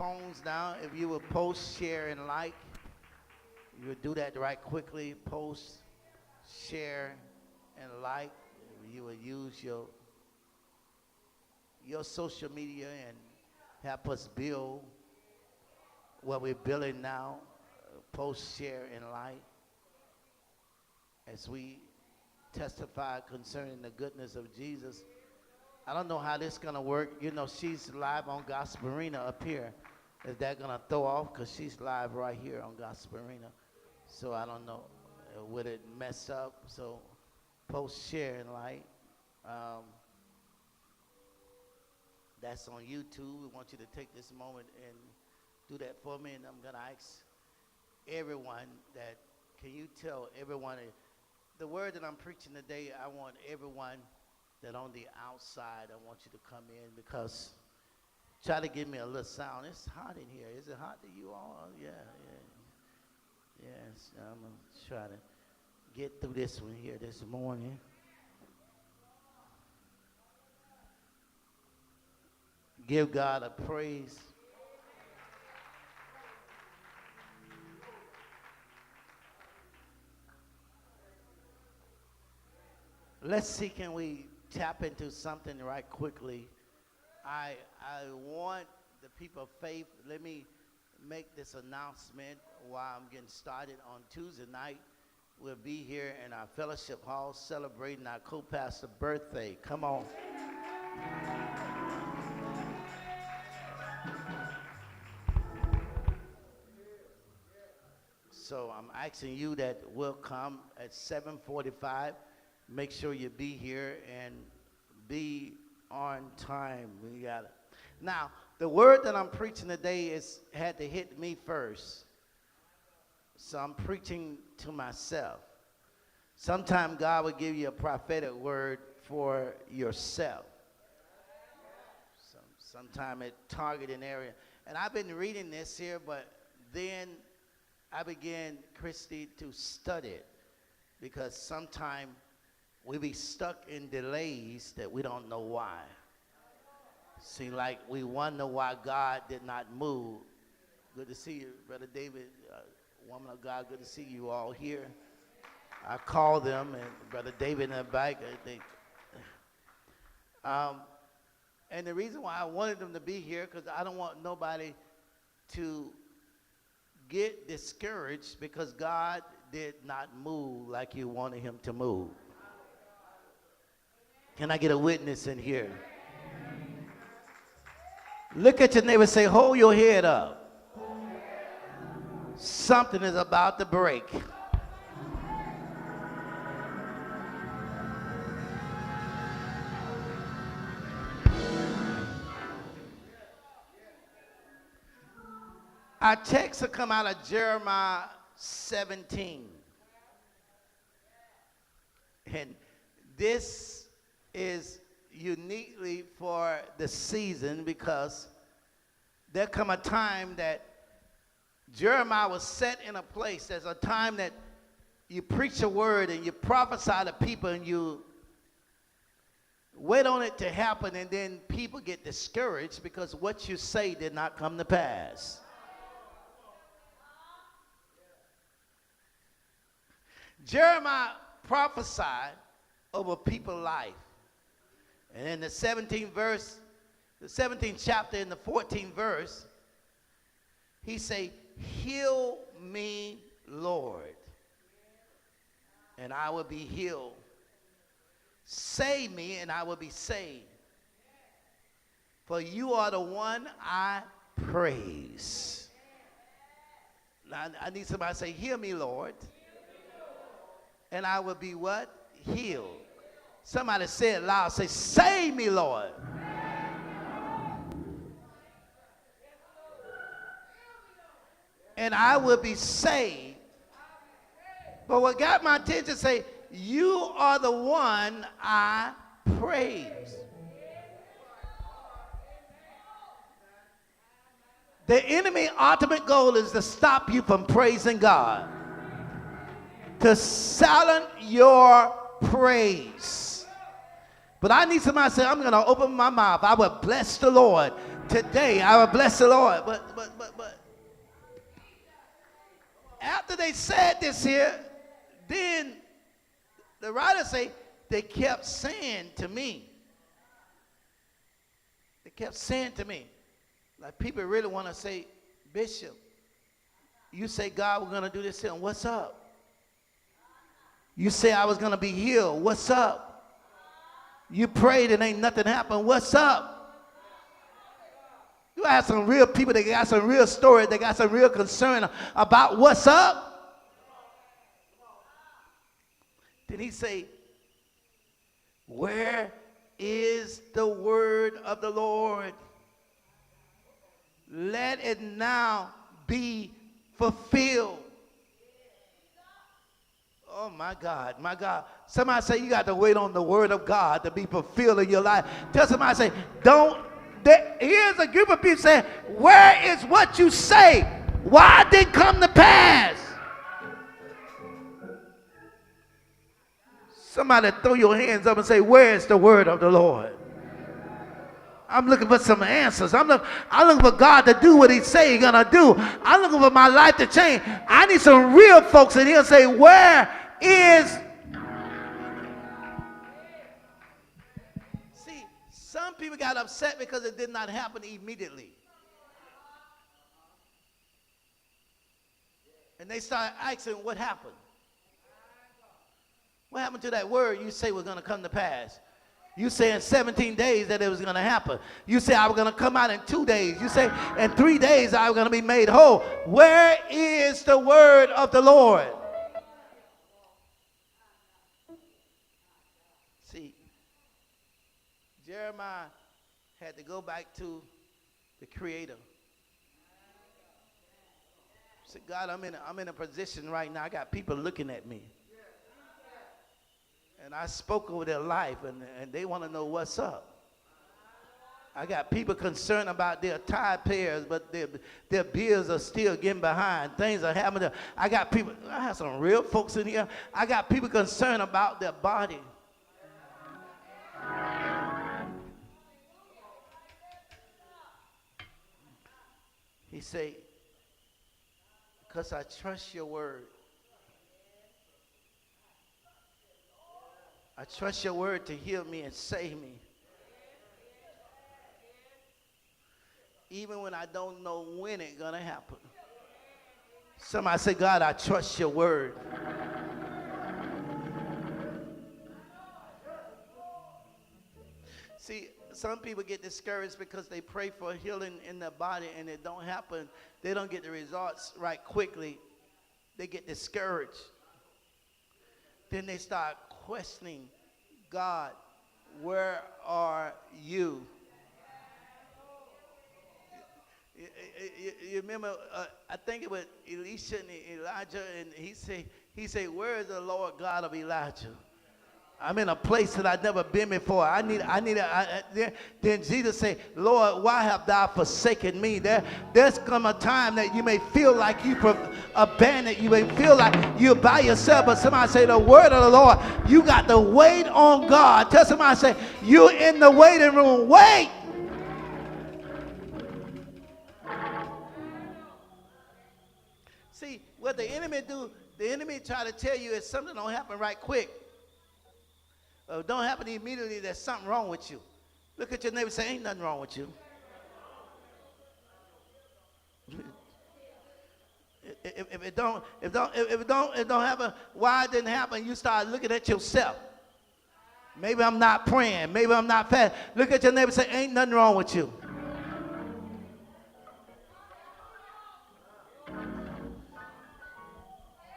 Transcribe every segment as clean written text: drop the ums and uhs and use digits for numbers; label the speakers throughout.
Speaker 1: phones now, if you will post, share, and like, you would do that right quickly. Post, share, and like. You will use your social media and help us build what we're building now. Post, share, and like as we testify concerning the goodness of Jesus. I don't know how this is going to work. You know, she's live on Gospel Arena up here. Is that going to throw off? Because she's live right here on Gospel Arena. So I don't know. Would it mess up? So post, share, and like. That's on YouTube. We want you to take this moment and do that for me. And I'm going to ask everyone that, can you tell everyone, the word that I'm preaching today, I want everyone that on the outside, I want you to come in, because try to give me a little sound. It's hot in here. Is it hot to you all? Yeah. Yes, I'm going to try to get through this one here this morning. Give God a praise. Let's see, can we tap into something right quickly? I want the people of faith, let me make this announcement while I'm getting started. On Tuesday night, we'll be here in our fellowship hall celebrating our co-pastor's birthday. Come on. So I'm asking you that will come at 7:45. Make sure you be here and be on time. We got it. Now, the word that I'm preaching today had to hit me first. So I'm preaching to myself. Sometimes God will give you a prophetic word for yourself. Sometimes it target an area. And I've been reading this here, but then I began, Christy, to study it, because sometimes we be stuck in delays that we don't know why. Seem like we wonder why God did not move. Good to see you, Brother David, woman of God. Good to see you all here. I called them, and Brother David in the back. And the reason why I wanted them to be here, because I don't want nobody to get discouraged because God did not move like you wanted him to move. Can I get a witness in here? Look at your neighbor and say, hold your head up. Something is about to break. Our text will come out of Jeremiah 17. And this is uniquely for the season, because there come a time that Jeremiah was set in a place. There's a time that you preach a word and you prophesy to people and you wait on it to happen, and then people get discouraged because what you say did not come to pass. Jeremiah prophesied over people's life. And in the 17th verse, the 17th chapter in the 14th verse, he say, heal me, Lord, and I will be healed. Save me, and I will be saved. For you are the one I praise. Now, I need somebody to say, heal me, Lord, and I will be what? Healed. Somebody say it loud. Say, save me, Lord. And I will be saved. But what got my attention, say, you are the one I praise. The enemy's ultimate goal is to stop you from praising God, to silence your praise. But I need somebody to say, I'm going to open my mouth. I will bless the Lord. Today, I will bless the Lord. But after they said this here, then the writer say they kept saying to me. They kept saying to me, like people really want to say, Bishop, you say God was going to do this here, and what's up? You say I was going to be healed, what's up? You prayed and ain't nothing happened, what's up? You have some real people that got some real stories, they got some real concern about what's up. Then he say, where is the word of the Lord? Let it now be fulfilled. Oh my God, my God. Somebody say you got to wait on the word of God to be fulfilled in your life. Tell somebody, say, here's a group of people saying, where is what you say? Why did it come to pass? Somebody throw your hands up and say, where is the word of the Lord? I'm looking for some answers. I'm looking for God to do what he say he's going to do. I'm looking for my life to change. I need some real folks in here to say, where is... See, some people got upset because it did not happen immediately. And they started asking, what happened? What happened to that word you say was going to come to pass? You say in 17 days that it was going to happen. You say I was going to come out in 2 days. You say in 3 days I was going to be made whole. Where is the word of the Lord? See, Jeremiah had to go back to the Creator. He said, God, I'm in a position right now. I got people looking at me. And I spoke over their life, and they want to know what's up. I got people concerned about their tithe payers, but their bills are still getting behind. Things are happening. I have some real folks in here. I got people concerned about their body. He said, because I trust your word. I trust your word to heal me and save me. Even when I don't know when it's going to happen. Somebody say, God, I trust your word. See, some people get discouraged because they pray for healing in their body and it don't happen. They don't get the results right quickly. They get discouraged. Then they start questioning, God, where are you? You remember, I think it was Elisha and Elijah, and he said, where is the Lord God of Elijah? I'm in a place that I've never been before. Then Jesus said, Lord, why have thou forsaken me? There's come a time that you may feel like you abandoned. You may feel like you're by yourself. But somebody say, the word of the Lord, you got to wait on God. Tell somebody, say, you're in the waiting room. Wait. See, what the enemy do, the enemy try to tell you is something don't happen right quick. Don't happen immediately, there's something wrong with you. Look at your neighbor and say, ain't nothing wrong with you. If it don't happen, why it didn't happen, you start looking at yourself. Maybe I'm not praying. Maybe I'm not fast. Look at your neighbor and say, ain't nothing wrong with you.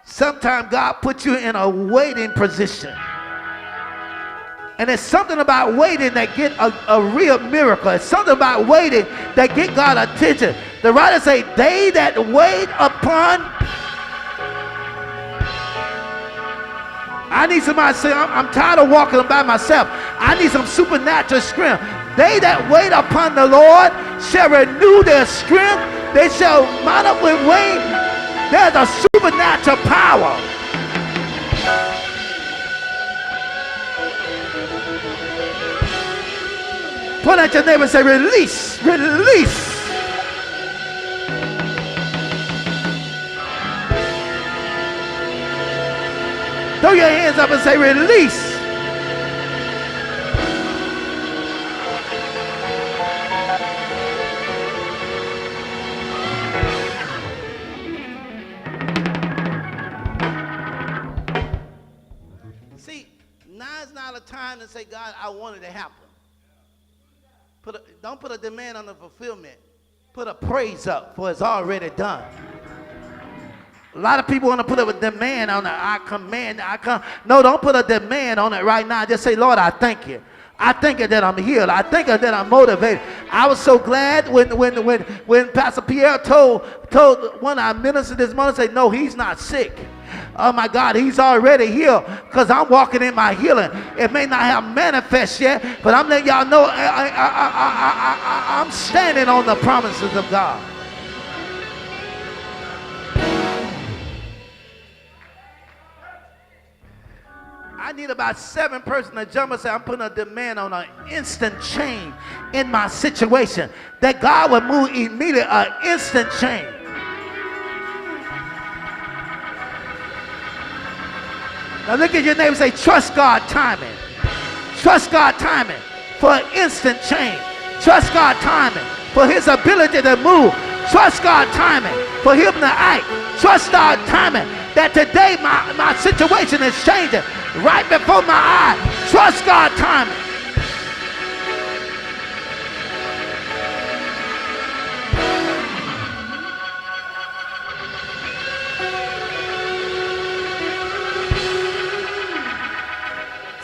Speaker 1: Sometimes God puts you in a waiting position. And there's something about waiting that get a real miracle. It's something about waiting that get God's attention. The writer say, they that wait upon. I need somebody to say, I'm tired of walking by myself. I need some supernatural strength. They that wait upon the Lord shall renew their strength. They shall mount up with wings. There's a supernatural power. Point at your neighbor and say, release, release. Throw your hands up and say, release. See, now is not a time to say, God, I want it to happen. Don't put a demand on the fulfillment. Put a praise up for it's already done. A lot of people want to put a demand on it. I command, I come. No, don't put a demand on it right now. Just say, Lord, I thank you. I thank you that I'm healed. I thank you that I'm motivated. I was so glad when Pastor Pierre told one of our ministers this morning, say, no, he's not sick. Oh my God, he's already healed because I'm walking in my healing. It may not have manifest yet, but I'm letting y'all know I'm standing on the promises of God. I need about 7 persons to jump and say, I'm putting a demand on an instant change in my situation. That God would move immediately, an instant change. Now look at your neighbor and say, trust God timing. Trust God timing for an instant change. Trust God timing for his ability to move. Trust God timing for him to act. Trust God timing that today my situation is changing right before my eyes. Trust God timing.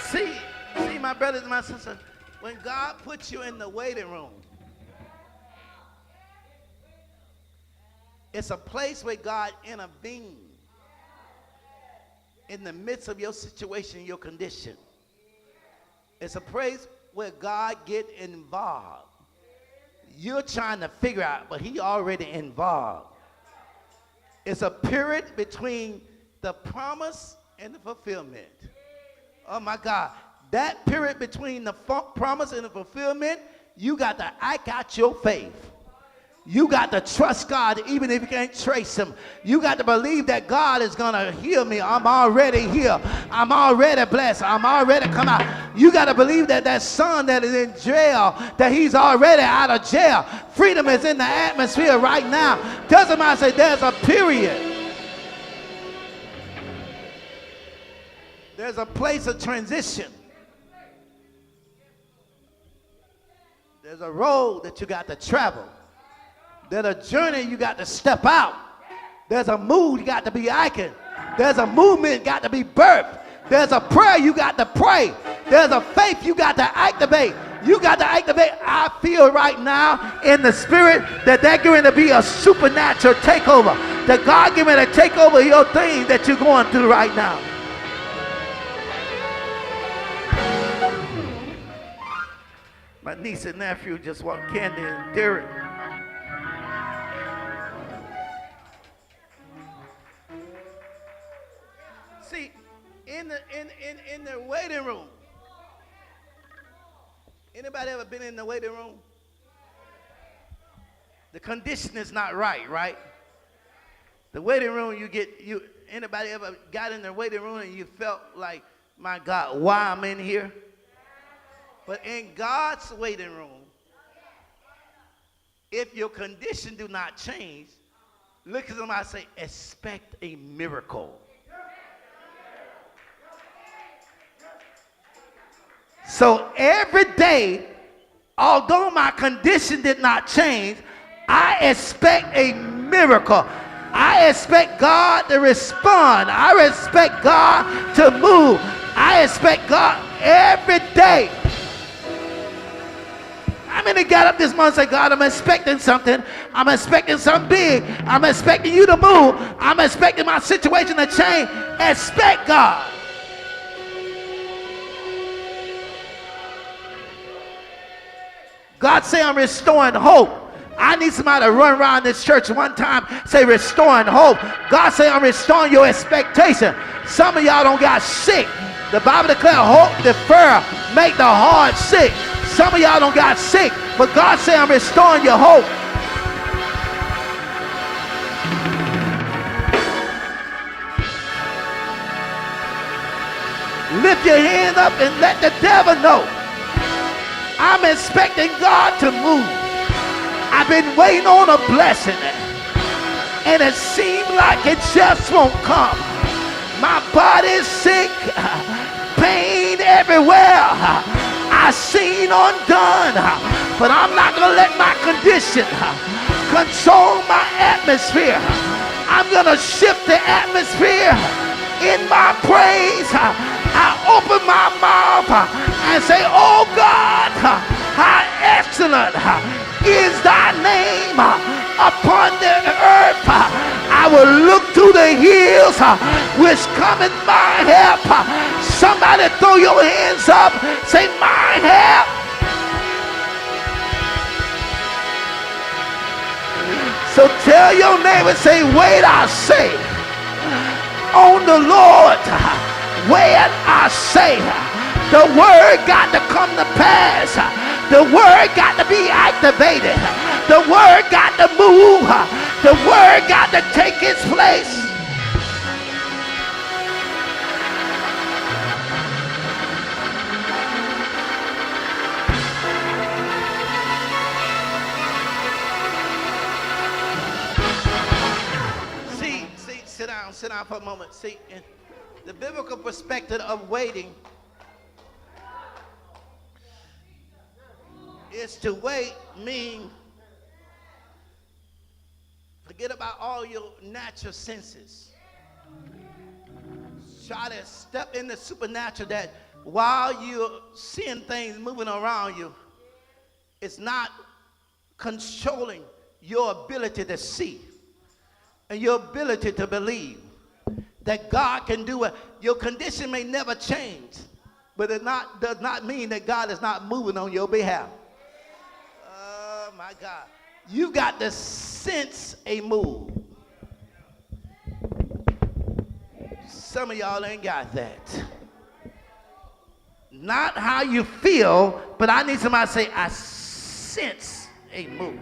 Speaker 1: See, my brothers and my sisters, when God puts you in the waiting room, it's a place where God intervenes in the midst of your situation, your condition. It's a place where God gets involved. You're trying to figure out, but he already involved. It's a period between the promise and the fulfillment. Oh my God. That period between the promise and the fulfillment, you got to act out your faith. You got to trust God even if you can't trace him. You got to believe that God is going to heal me. I'm already here. I'm already blessed. I'm already come out. You got to believe that that son that is in jail, that he's already out of jail. Freedom is in the atmosphere right now. Doesn't matter, say there's a period. There's a place of transition. There's a road that you got to travel. There's a journey you got to step out. There's a mood you got to be acting. There's a movement got to be birthed. There's a prayer you got to pray. There's a faith you got to activate. You got to activate. I feel right now in the spirit that they're going to be a supernatural takeover. That God going to take over your thing that you're going through right now. My niece and nephew just want candy and Derek. See, in the waiting room. Anybody ever been in the waiting room? The condition is not right? The waiting room, anybody ever got in the waiting room and you felt like, my God, why I'm in here? But in God's waiting room, if your condition do not change, look at somebody and say, expect a miracle. So every day, although my condition did not change, I expect a miracle. I expect God to respond. I expect God to move. I expect God every day. How many got up this morning and say, God, I'm expecting something. I'm expecting something big. I'm expecting you to move. I'm expecting my situation to change. Expect God. God say I'm restoring hope. I need somebody to run around this church one time, say restoring hope. God say I'm restoring your expectation. Some of y'all don't got sick. The Bible declares hope, defer, make the heart sick. Some of y'all don't got sick, but God say I'm restoring your hope. Lift your hand up and let the devil know. I'm expecting God to move. I've been waiting on a blessing, and it seemed like it just won't come. My body's sick, pain everywhere. I seen undone, but I'm not going to let my condition control my atmosphere. I'm going to shift the atmosphere in my praise. I open my mouth and say, oh God, how excellent is thy name upon the earth. I will look to the hills which cometh my help. Somebody throw your hands up, say my help. So tell your neighbor, say, wait, I say, on the Lord. Wait, I say, the word got to come to pass. The word got to be activated. The word got to move. The word got to take its place. See, sit down for a moment. See, the biblical perspective of waiting is to wait mean forget about all your natural senses. Try to step in the supernatural, that while you're seeing things moving around you, it's not controlling your ability to see and your ability to believe that God can do it. Your condition may never change, but it does not mean that God is not moving on your behalf. Oh my God. You got to sense a move. Some of y'all ain't got that. Not how you feel, but I need somebody to say, I sense a move.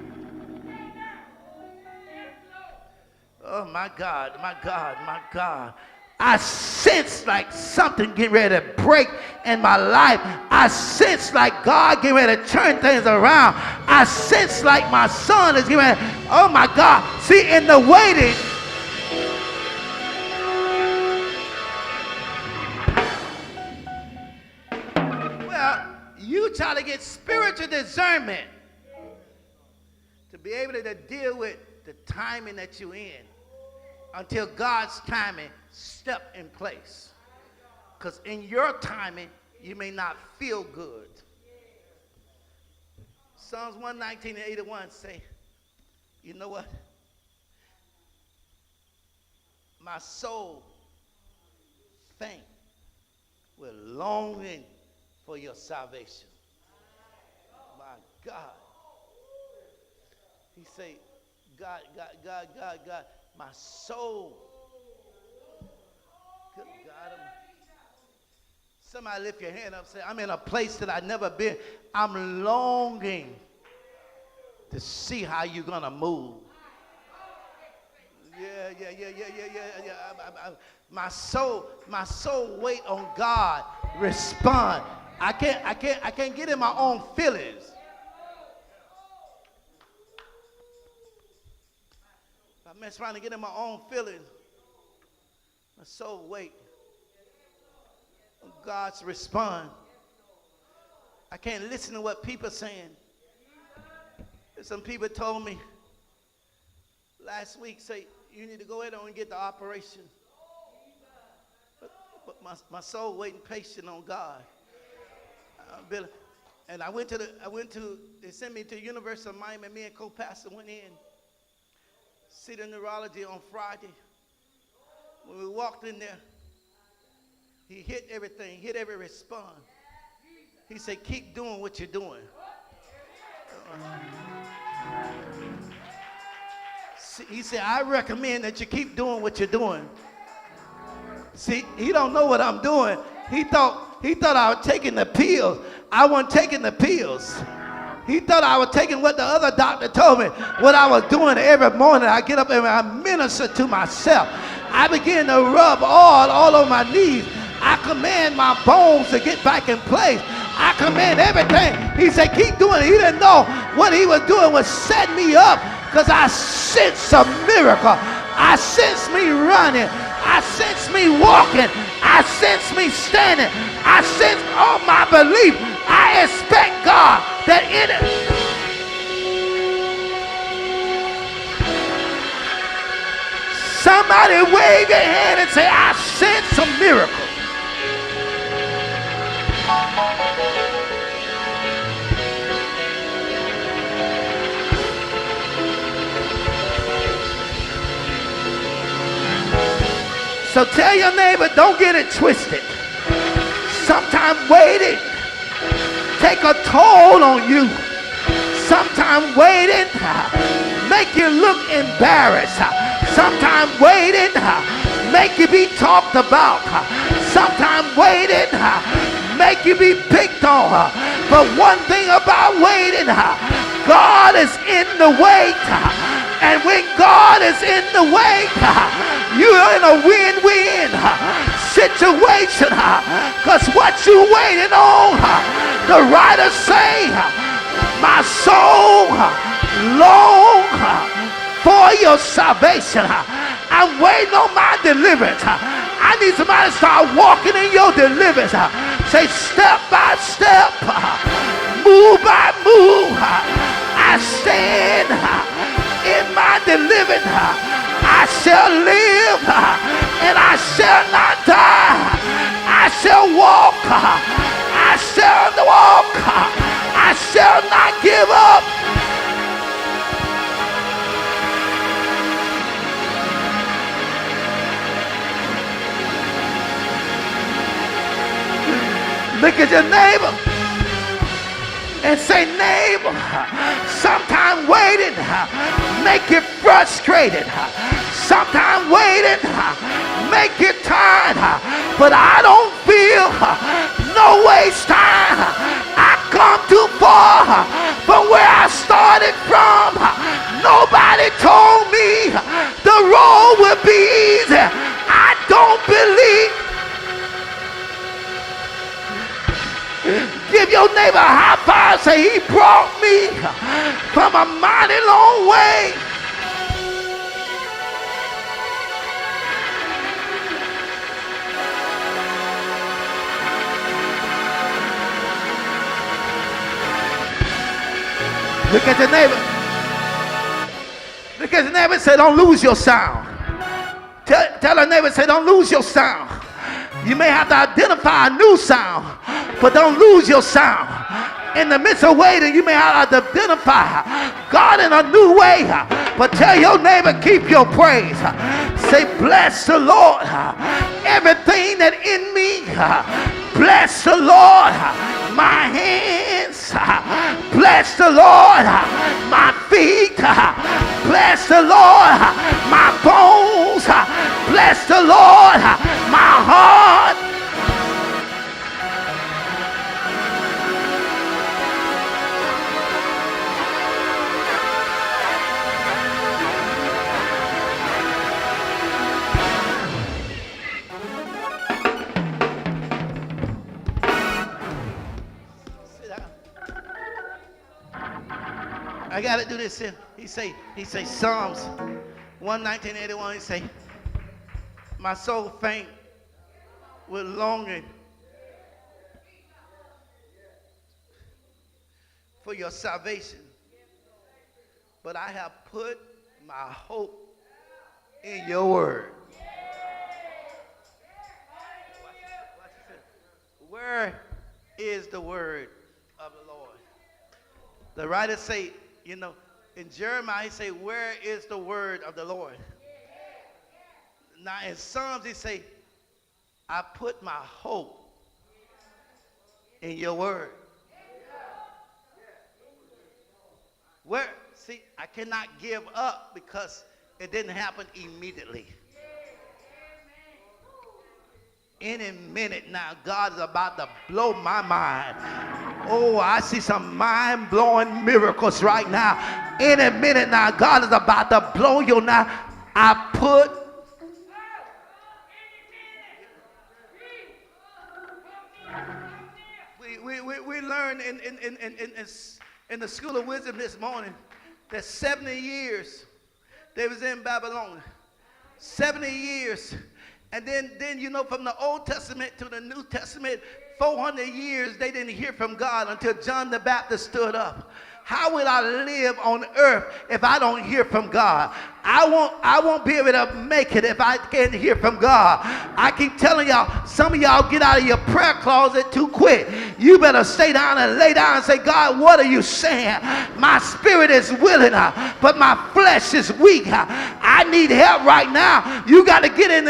Speaker 1: Oh my God, my God, my God. I sense like something getting ready to break in my life. I sense like God getting ready to turn things around. I sense like my son is getting ready. Oh my God. See, in the waiting, well, you try to get spiritual discernment to be able to deal with the timing that you're in until God's timing step in place. Because in your timing, you may not feel good. Psalms 119:81 say, you know what? My soul faint with longing for your salvation. My God. He say, God, my soul. Good God. Somebody lift your hand up and say, I'm in a place that I've never been. I'm longing to see how you're going to move. Yeah. My soul wait on God, respond. I can't get in my own feelings. I'm trying to get in my own feelings. My soul wait on God's respond. I can't listen to what people are saying. Some people told me last week, say, you need to go ahead and get the operation. But my soul waiting patient on God. And they sent me to the University of Miami. Me and co-pastor went in, see the neurology on Friday. When we walked in there, he hit everything, hit every response. He said, keep doing what you're doing. He said, I recommend that you keep doing what you're doing. See, he don't know what I'm doing. He thought I was taking the pills. I wasn't taking the pills. He thought I was taking what the other doctor told me. What I was doing every morning, I get up and I minister to myself. I begin to rub oil all over my knees. I command my bones to get back in place. I command everything. He said, keep doing it. He didn't know what he was doing was setting me up, because I sense a miracle. I sense me running. I sense me walking. I sense me standing. I sense all my belief. I expect God that in it. Somebody wave your hand and say, I sense a miracle. So tell your neighbor, don't get it twisted. Sometimes waiting take a toll on you. Sometimes waiting make you look embarrassed. Sometimes waiting make you be talked about. Sometimes waiting make you be picked on. But one thing about waiting, God is in the wait. And when God is in the wait, you're in a win-win situation. Because what you waiting on, the writers say, my soul long for your salvation. I'm waiting on my deliverance. I need somebody to start walking in your deliverance. Say step by step, move by move, I stand in my deliverance. I shall live and I shall not die. I shall walk. I shall walk. I shall not give up. Look at your neighbor and say, neighbor, sometimes waiting make you frustrated. Sometimes waiting make you tired. But I don't feel no waste time. I come too far from where I started from. Nobody told me the road would be easy. I don't believe. Give your neighbor a high five. Say, he brought me from a mighty long way. Look at your neighbor. Look at your neighbor and say, don't lose your sound. Tell a neighbor, say, don't lose your sound. You may have to identify a new sound, but don't lose your sound. In the midst of waiting, you may have to identify God in a new way. But tell your neighbor, keep your praise. Say, bless the Lord. Everything that in me, bless the Lord. My hands, bless the Lord. My feet, bless the Lord. My bones, bless the Lord. My heart. I gotta do this. He say Psalms 119:81. He say, my soul faint with longing for your salvation, but I have put my hope in your word. Where is the word of the Lord? The writers say, in Jeremiah, he say, where is the word of the Lord? Now in Psalms, he say, I put my hope in your word. Where? See, I cannot give up because it didn't happen immediately. Any minute now, God is about to blow my mind. Oh, I see some mind-blowing miracles right now. Any minute now, God is about to blow you now. I put we learned in the school of wisdom this morning that 70 years they was in Babylon. 70 years. And then you know, from the Old Testament to the New Testament, 400 years they didn't hear from God until John the Baptist stood up. How will I live on earth if I don't hear from God? I won't be able to make it if I can't hear from God. I keep telling y'all, some of y'all get out of your prayer closet too quick. You better stay down and lay down and say, God, what are you saying? My spirit is willing, but my flesh is weak. I need help right now. You got to get in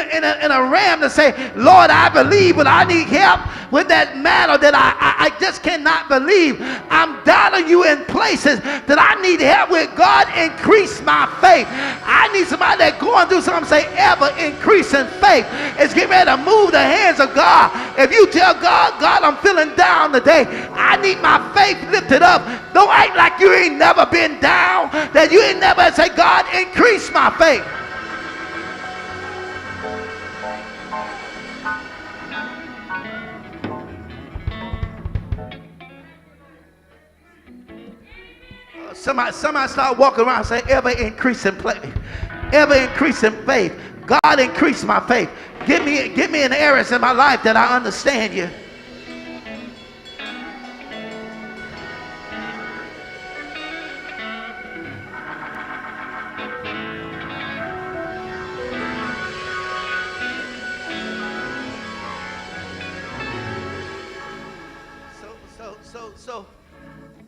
Speaker 1: a ram to say, Lord, I believe, but I need help with that matter that I just cannot believe. I'm doubting you in places that I need help with. God, increase my faith. I need somebody that going through something, say, ever increase in faith. It's getting ready to move the hands of God. If you tell God, God, I'm feeling down today, I need my faith lifted up. Don't act like you ain't never been down, that you ain't never say, God, increase my faith. Somebody start walking around and say, ever increase in faith. Ever increase in faith. God, increase my faith. Give me an areas in my life that I understand you. So,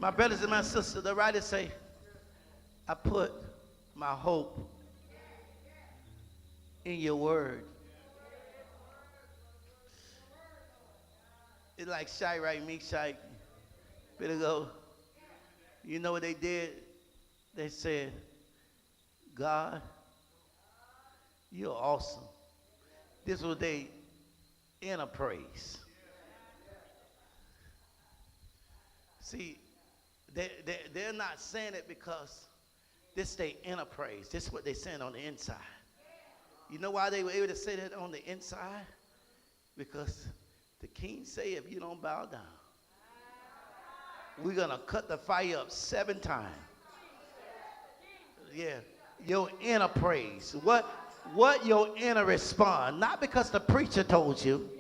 Speaker 1: my brothers and my sisters, the writers say, I put my hope in your word. It's like Shadrach, Meshach, Abednego. You know what they did? They said, God, you're awesome. This was their inner praise. See, they're not saying it because this is their inner praise. This is what they're saying on the inside. You know why they were able to say that on the inside? Because the king say, if you don't bow down, we're going to cut the fire up 7 times. Yeah, your inner praise. What your inner response? Not because the preacher told you.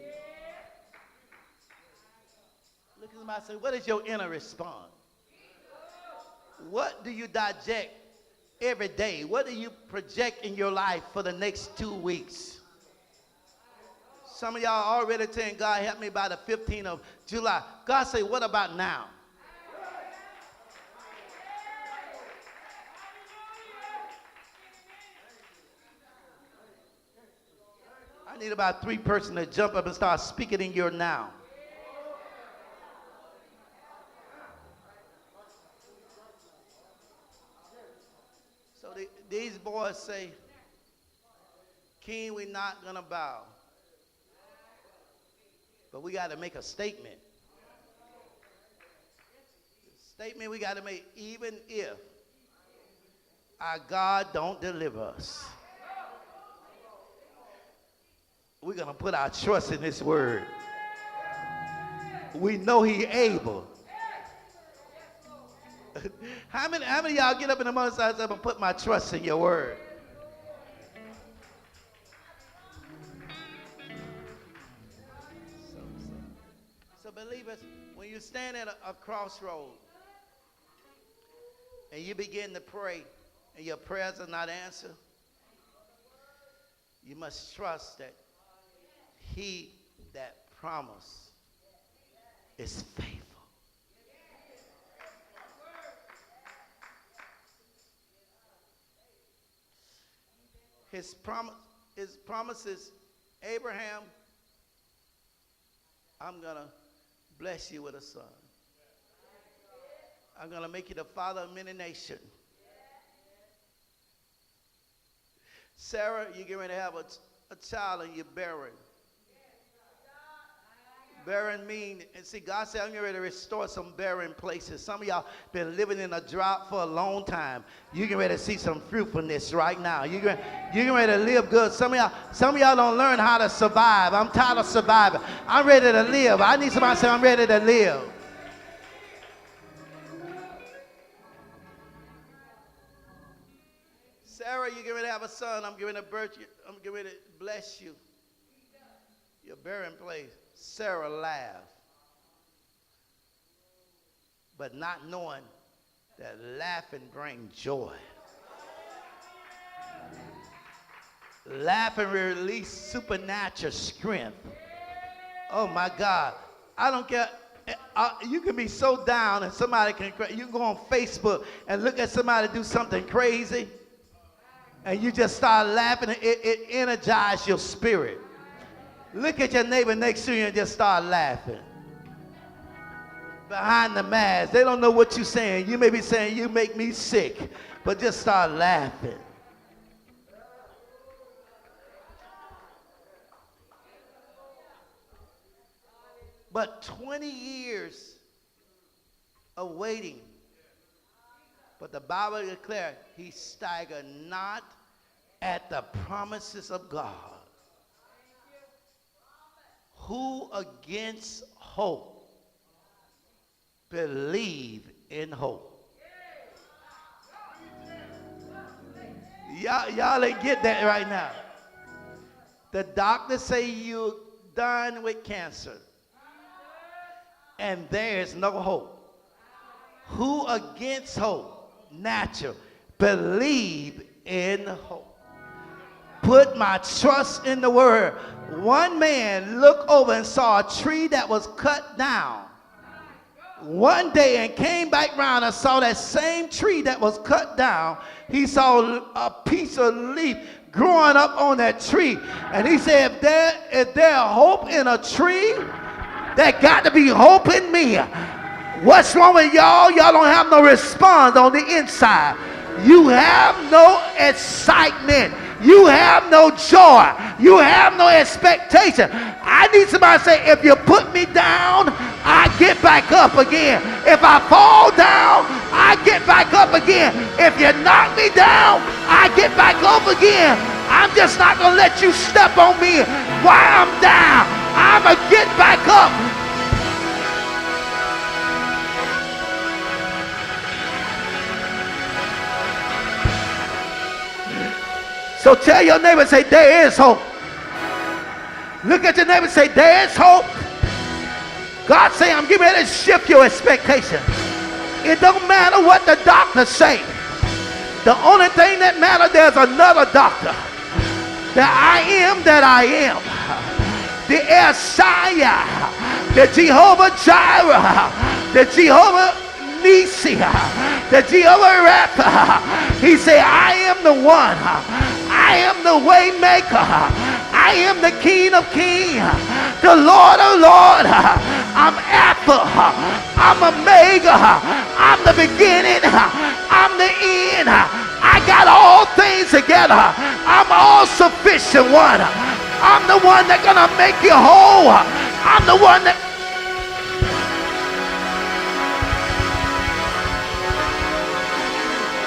Speaker 1: Look at somebody and say, what is your inner response? What do you digest every day? What do you project in your life for the next 2 weeks? Some of y'all already saying, God, help me by the 15th of July. God say, what about now? I need about 3 persons to jump up and start speaking in your now. So these boys say, King, we're not going to bow. But we got to make a statement. The statement we got to make, even if our God don't deliver us, we're going to put our trust in his word. We know he able. How many of y'all get up in the morning and say, I'm going to put my trust in your word? So believers, when you stand at a crossroad and you begin to pray and your prayers are not answered, you must trust that he that promised is faithful. His promises, Abraham, I'm going to bless you with a son. I'm going to make you the father of many nations. Sarah, you're getting ready to have a child and you're barren. Barren mean, and see, God said, I'm getting ready to restore some barren places. Some of y'all been living in a drought for a long time. You're getting ready to see some fruitfulness right now. You're getting ready to live good. Some of y'all don't learn how to survive. I'm tired of surviving. I'm ready to live. I need somebody to say, I'm ready to live. Sarah, you're getting ready to have a son. I'm getting ready to bless you. Your barren place. Sarah laughed, but not knowing that laughing brings joy. Laughing release supernatural strength. Oh my God. I don't care. You can be so down and somebody you can go on Facebook and look at somebody do something crazy and you just start laughing. It energizes your spirit. Look at your neighbor next to you and just start laughing. Behind the mask, they don't know what you're saying. You may be saying, you make me sick, but just start laughing. But 20 years of waiting, but the Bible declares he staggered not at the promises of God. Who against hope believe in hope? Y'all ain't get that right now. The doctors say you're done with cancer and there's no hope. Who against hope, natural, believe in hope? Put my trust in the word. One man looked over and saw a tree that was cut down one day and came back around and saw that same tree that was cut down. He saw a piece of leaf growing up on that tree. And he said, if there hope in a tree, there got to be hope in me. What's wrong with y'all? Y'all don't have no response on the inside. You have no excitement. You have no joy. You have no expectation. I need somebody to say, if you put me down, I get back up again. If I fall down, I get back up again. If you knock me down, I get back up again. I'm just not going to let you step on me while I'm down. I'm going to get back up. So tell your neighbor, say, there is hope. Look at your neighbor and say, there is hope. God say, I'm getting ready to shift your expectation. It don't matter what the doctors say. The only thing that matters, there's another doctor. That I am that I am. The Messiah, the Jehovah Jireh, the Jehovah Nisi, the Jehovah Rapha. He said, I am the one. I am the way maker. I am the King of kings, the Lord of lords. I'm Alpha. I'm Omega. I'm the beginning. I'm the end. I got all things together. I'm all sufficient one. I'm the one that's gonna make you whole. I'm the one that.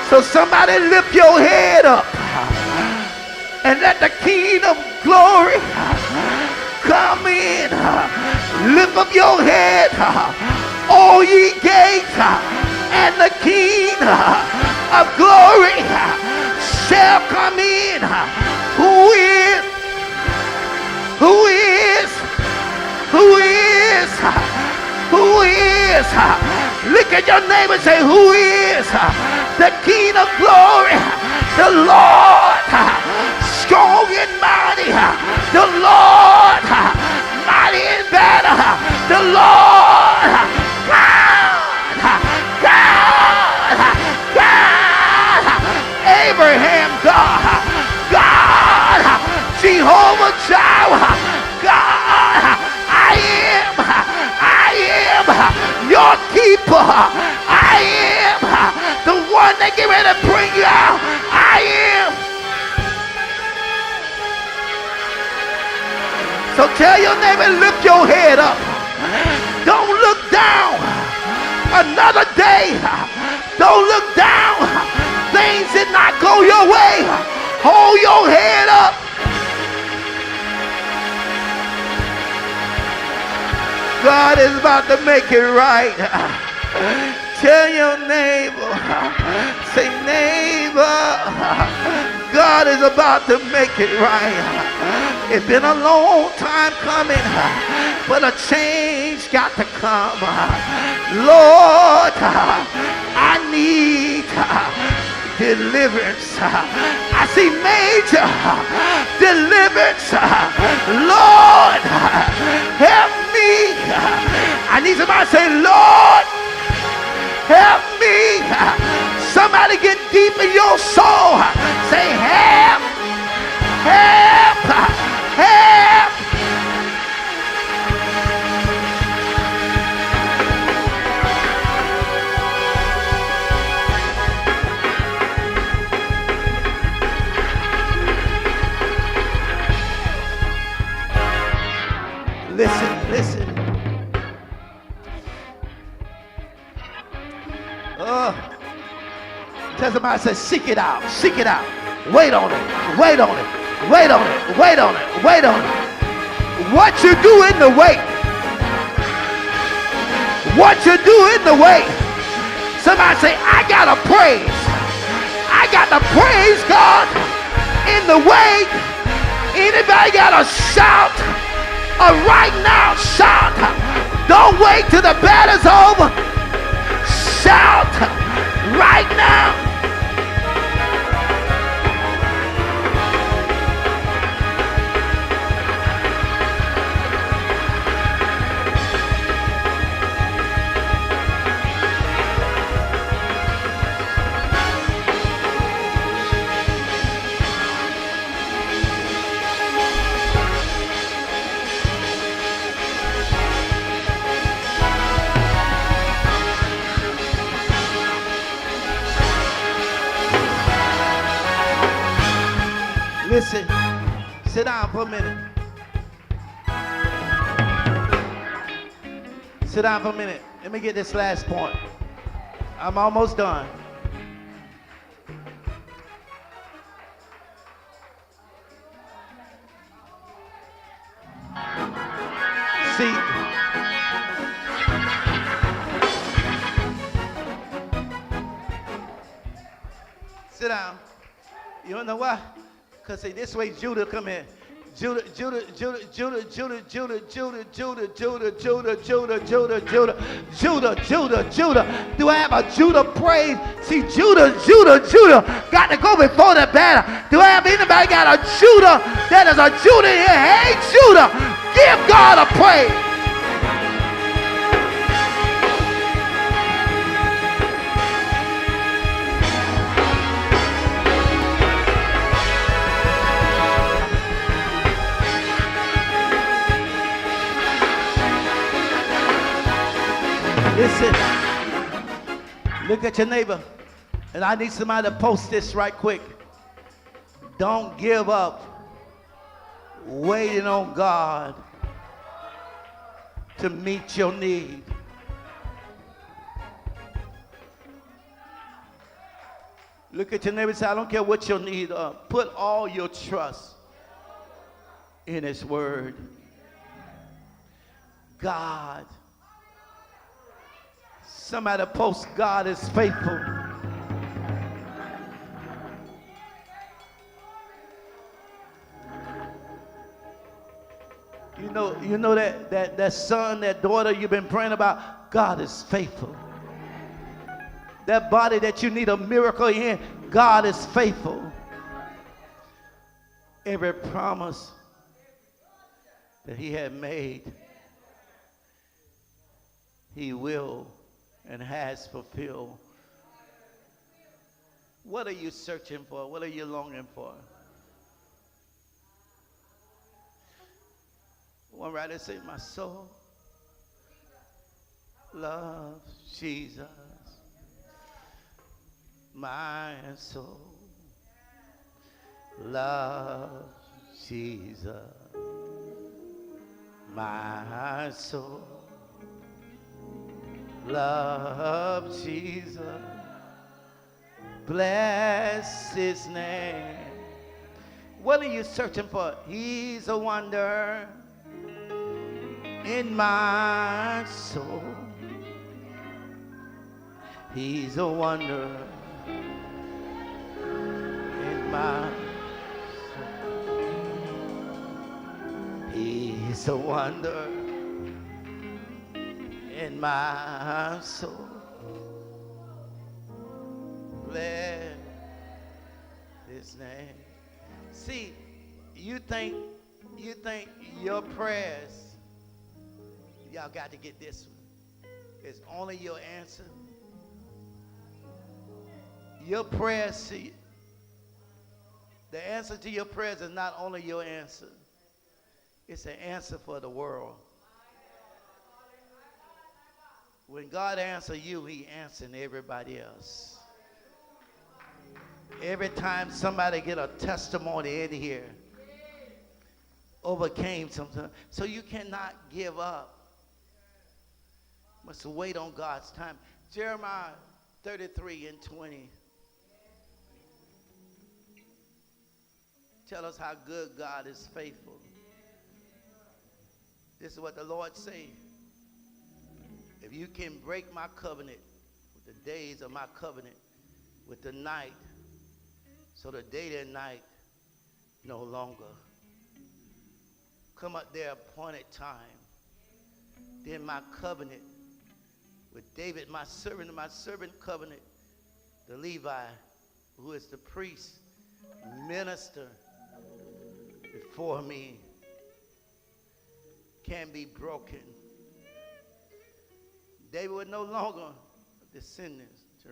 Speaker 1: So somebody lift your head up and let the King of glory come in. Lift up your head, all ye gates, and the King of glory shall come in. Who is? Who is? Who is? Who is? Look at your neighbor and say, who is? The King of glory, the Lord, strong and mighty, the Lord, mighty in battle, the Lord, God, Abraham, God, Jehovah Jireh, God, I am your keeper. I am the one that get ready to bring you out. I am. So tell your neighbor, lift your head up. Don't look down. Another day. Don't look down. Things did not go your way. Hold your head up. God is about to make it right. Tell your neighbor, say neighbor, God is about to make it right. It's been a long time coming, but a change got to come. Lord, I need deliverance. I see major deliverance. Lord, help me. I need somebody to say, Lord, help me. Somebody get deep in your soul. Say, help, help, help. Listen, listen. Tell somebody, say, seek it out, seek it out. Wait on it, wait on it, wait on it, wait on it, wait on it. What you do in the wait. What you do in the wait. Somebody say, I gotta praise. I gotta praise God in the wait. Anybody gotta shout? A right now shout. Don't wait till the battle's over. Shout right now. Listen, sit down for a minute. Sit down for a minute. Let me get this last point. I'm almost done. See, sit down. You don't know why? Because see, this way Judah come in. Judah. Do I have a Judah praise? See, Judah got to go before the battle. Do I have anybody got a Judah that is a Judah here? Hey, Judah, give God a praise. Listen, look at your neighbor, and I need somebody to post this right quick. Don't give up waiting on God to meet your need. Look at your neighbor and say, I don't care what your need are. Put all your trust in His word. God. Somebody post, God is faithful. You know that son, that daughter you've been praying about, God is faithful. That body that you need a miracle in, God is faithful. Every promise that He had made, He will and has fulfilled. What are you searching for? What are you longing for? One writer said, my soul loves Jesus. My soul loves Jesus. My soul Love Jesus. Bless his name. What are you searching for? He's a wonder in my soul. He's a wonder in my soul. He's a wonder in my soul. Bless his name. See, you think your prayers, y'all got to get this one, is only your answer. Your prayers, see, the answer to your prayers is not only your answer, it's an answer for the world. When God answers you, he answers everybody else. Every time somebody get a testimony in here, overcame something. So you cannot give up. Must wait on God's time. Jeremiah 33:20. Tell us how good God is faithful. This is what the Lord say. If you can break my covenant with the days of my covenant, with the night, so the day and night no longer come at their appointed time, then my covenant with David, my servant covenant, the Levi, who is the priest, minister before me, can be broken. David was no longer descendants to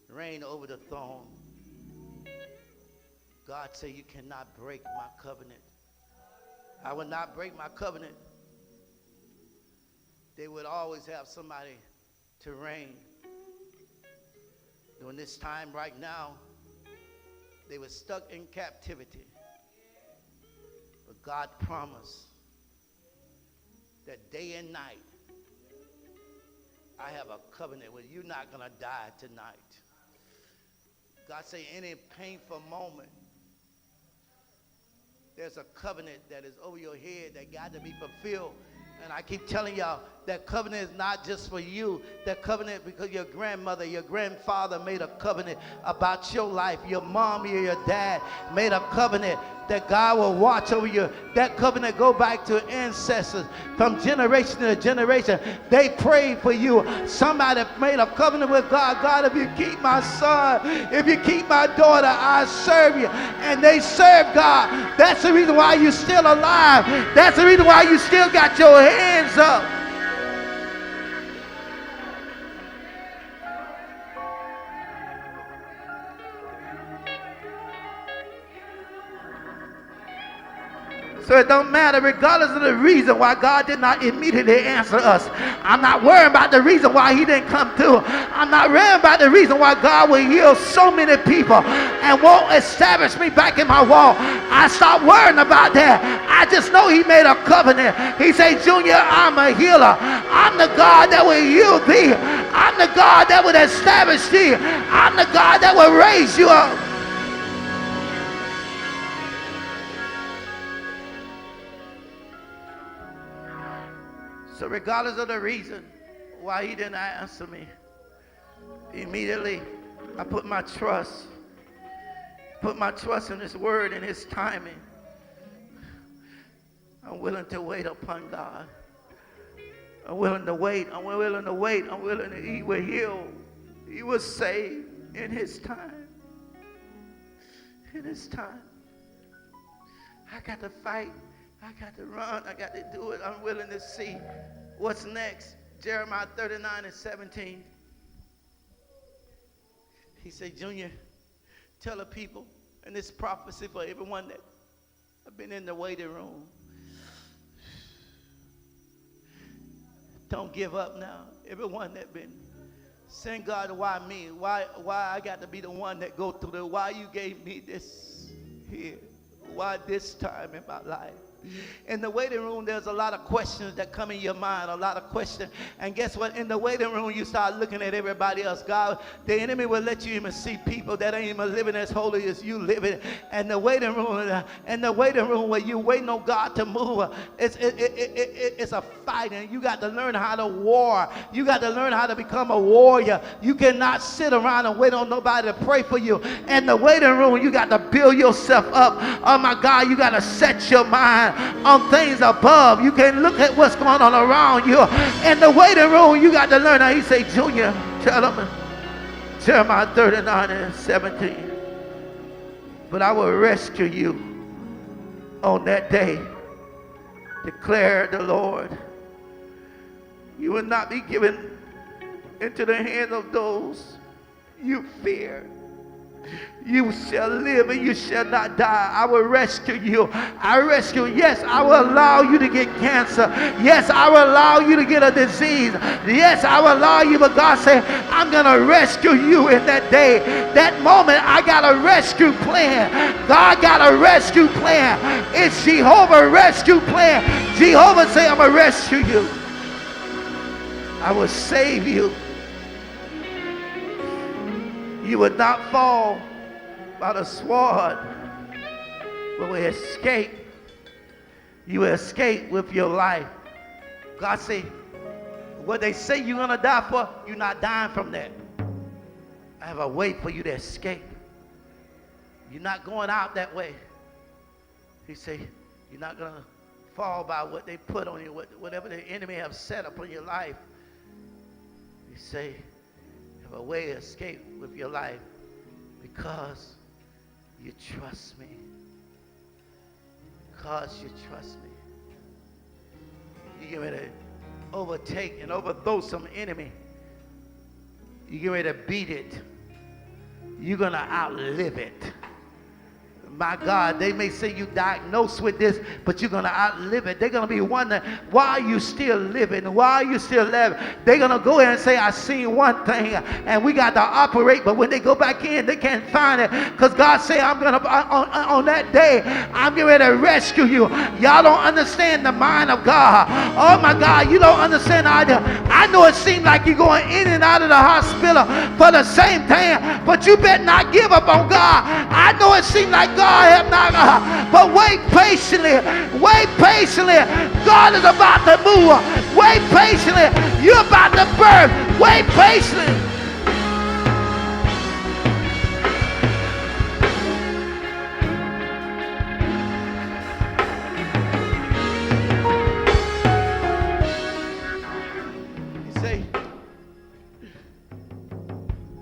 Speaker 1: reign over the throne. God said, you cannot break my covenant. I will not break my covenant. They would always have somebody to reign. During this time right now, they were stuck in captivity. But God promised that day and night, I have a covenant with you. You're not going to die tonight. God say any painful moment, there's a covenant that is over your head that got to be fulfilled. And I keep telling y'all, that covenant is not just for you. That covenant because your grandmother, your grandfather made a covenant about your life. Your mom or your dad made a covenant that God will watch over you. That covenant go back to ancestors from generation to generation. They prayed for you. Somebody made a covenant with God. God, if you keep my son, if you keep my daughter, I serve you. And they serve God. That's the reason why you're still alive. That's the reason why you still got your hands up. So it don't matter regardless of the reason why God did not immediately answer us. I'm not worried about the reason why he didn't come through. I'm not worried about the reason why God will heal so many people and won't establish me back in my wall. I stopped worrying about that. I just know he made a covenant. He said, Junior, I'm a healer. I'm the God that will heal thee. I'm the God that will establish thee. I'm the God that will raise you up. So regardless of the reason why he didn't answer me, immediately I put my trust in his word and his timing. I'm willing to wait upon God. I'm willing to wait. I'm willing to wait. I'm willing to he will heal. He will save in his time. In his time. I got to fight. I got to run. I got to do it. I'm willing to see what's next. Jeremiah 39:17. He said, Junior, tell the people, and this prophecy for everyone that have been in the waiting room. Don't give up now. Everyone that been saying, God, why me? Why I got to be the one that go through the, why you gave me this here? Why this time in my life? In the waiting room, there's a lot of questions that come in your mind, a lot of questions. And guess what? In the waiting room, you start looking at everybody else. God, the enemy will let you even see people that ain't even living as holy as you living. And the waiting room where you waiting on God to move, it's a fight, and you got to learn how to war. You got to learn how to become a warrior. You cannot sit around and wait on nobody to pray for you. In the waiting room, you got to build yourself up. Oh my God, you got to set your mind on things above. You can look at what's going on around you. In the waiting room, you got to learn how. He say, Junior, tell him, Jeremiah 39:17. But I will rescue you on that day, declared the Lord. You will not be given into the hands of those you fear. You shall live and you shall not die. I will rescue you. I rescue you. Yes, I will allow you to get cancer. Yes, I will allow you to get a disease. Yes, I will allow you. But God said, I'm going to rescue you in that day. That moment, I got a rescue plan. God got a rescue plan. It's Jehovah's rescue plan. Jehovah say, I'm going to rescue you. I will save you. You will not fall by the sword, but will escape. You will escape with your life. God say, what they say you're going to die for, you're not dying from that. I have a way for you to escape. You're not going out that way. He say, you're not going to fall by what they put on you, whatever the enemy have set up on your life. He say, a way to escape with your life because you trust me. Because you trust me. You get ready to overtake and overthrow some enemy. You get ready to beat it. You're going to outlive it. My God, they may say you diagnosed with this, but you're going to outlive it. They're going to be wondering, why are you still living? Why are you still living? They're going to go in and say, I seen one thing, and we got to operate. But when they go back in, they can't find it. Because God said, I'm going to, on that day, I'm getting ready to rescue you. Y'all don't understand the mind of God. Oh, my God, you don't understand either. I know it seems like you're going in and out of the hospital for the same thing, but you better not give up on God. I know it seems like God have not, but wait patiently. Wait patiently. God is about to move. Wait patiently. You're about to birth. Wait patiently. You say,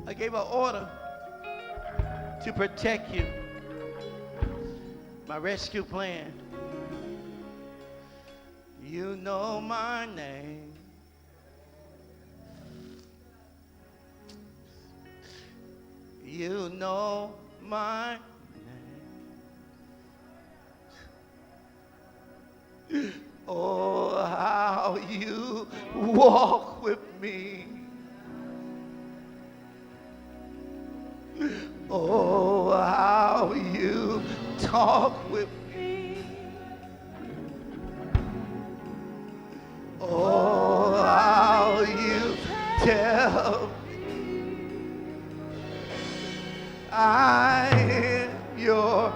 Speaker 1: I gave an order to protect you. My rescue plan. You know my name. You know my name. Oh, how you walk with me. Oh, how you talk with me. Oh, how you tell me I am your.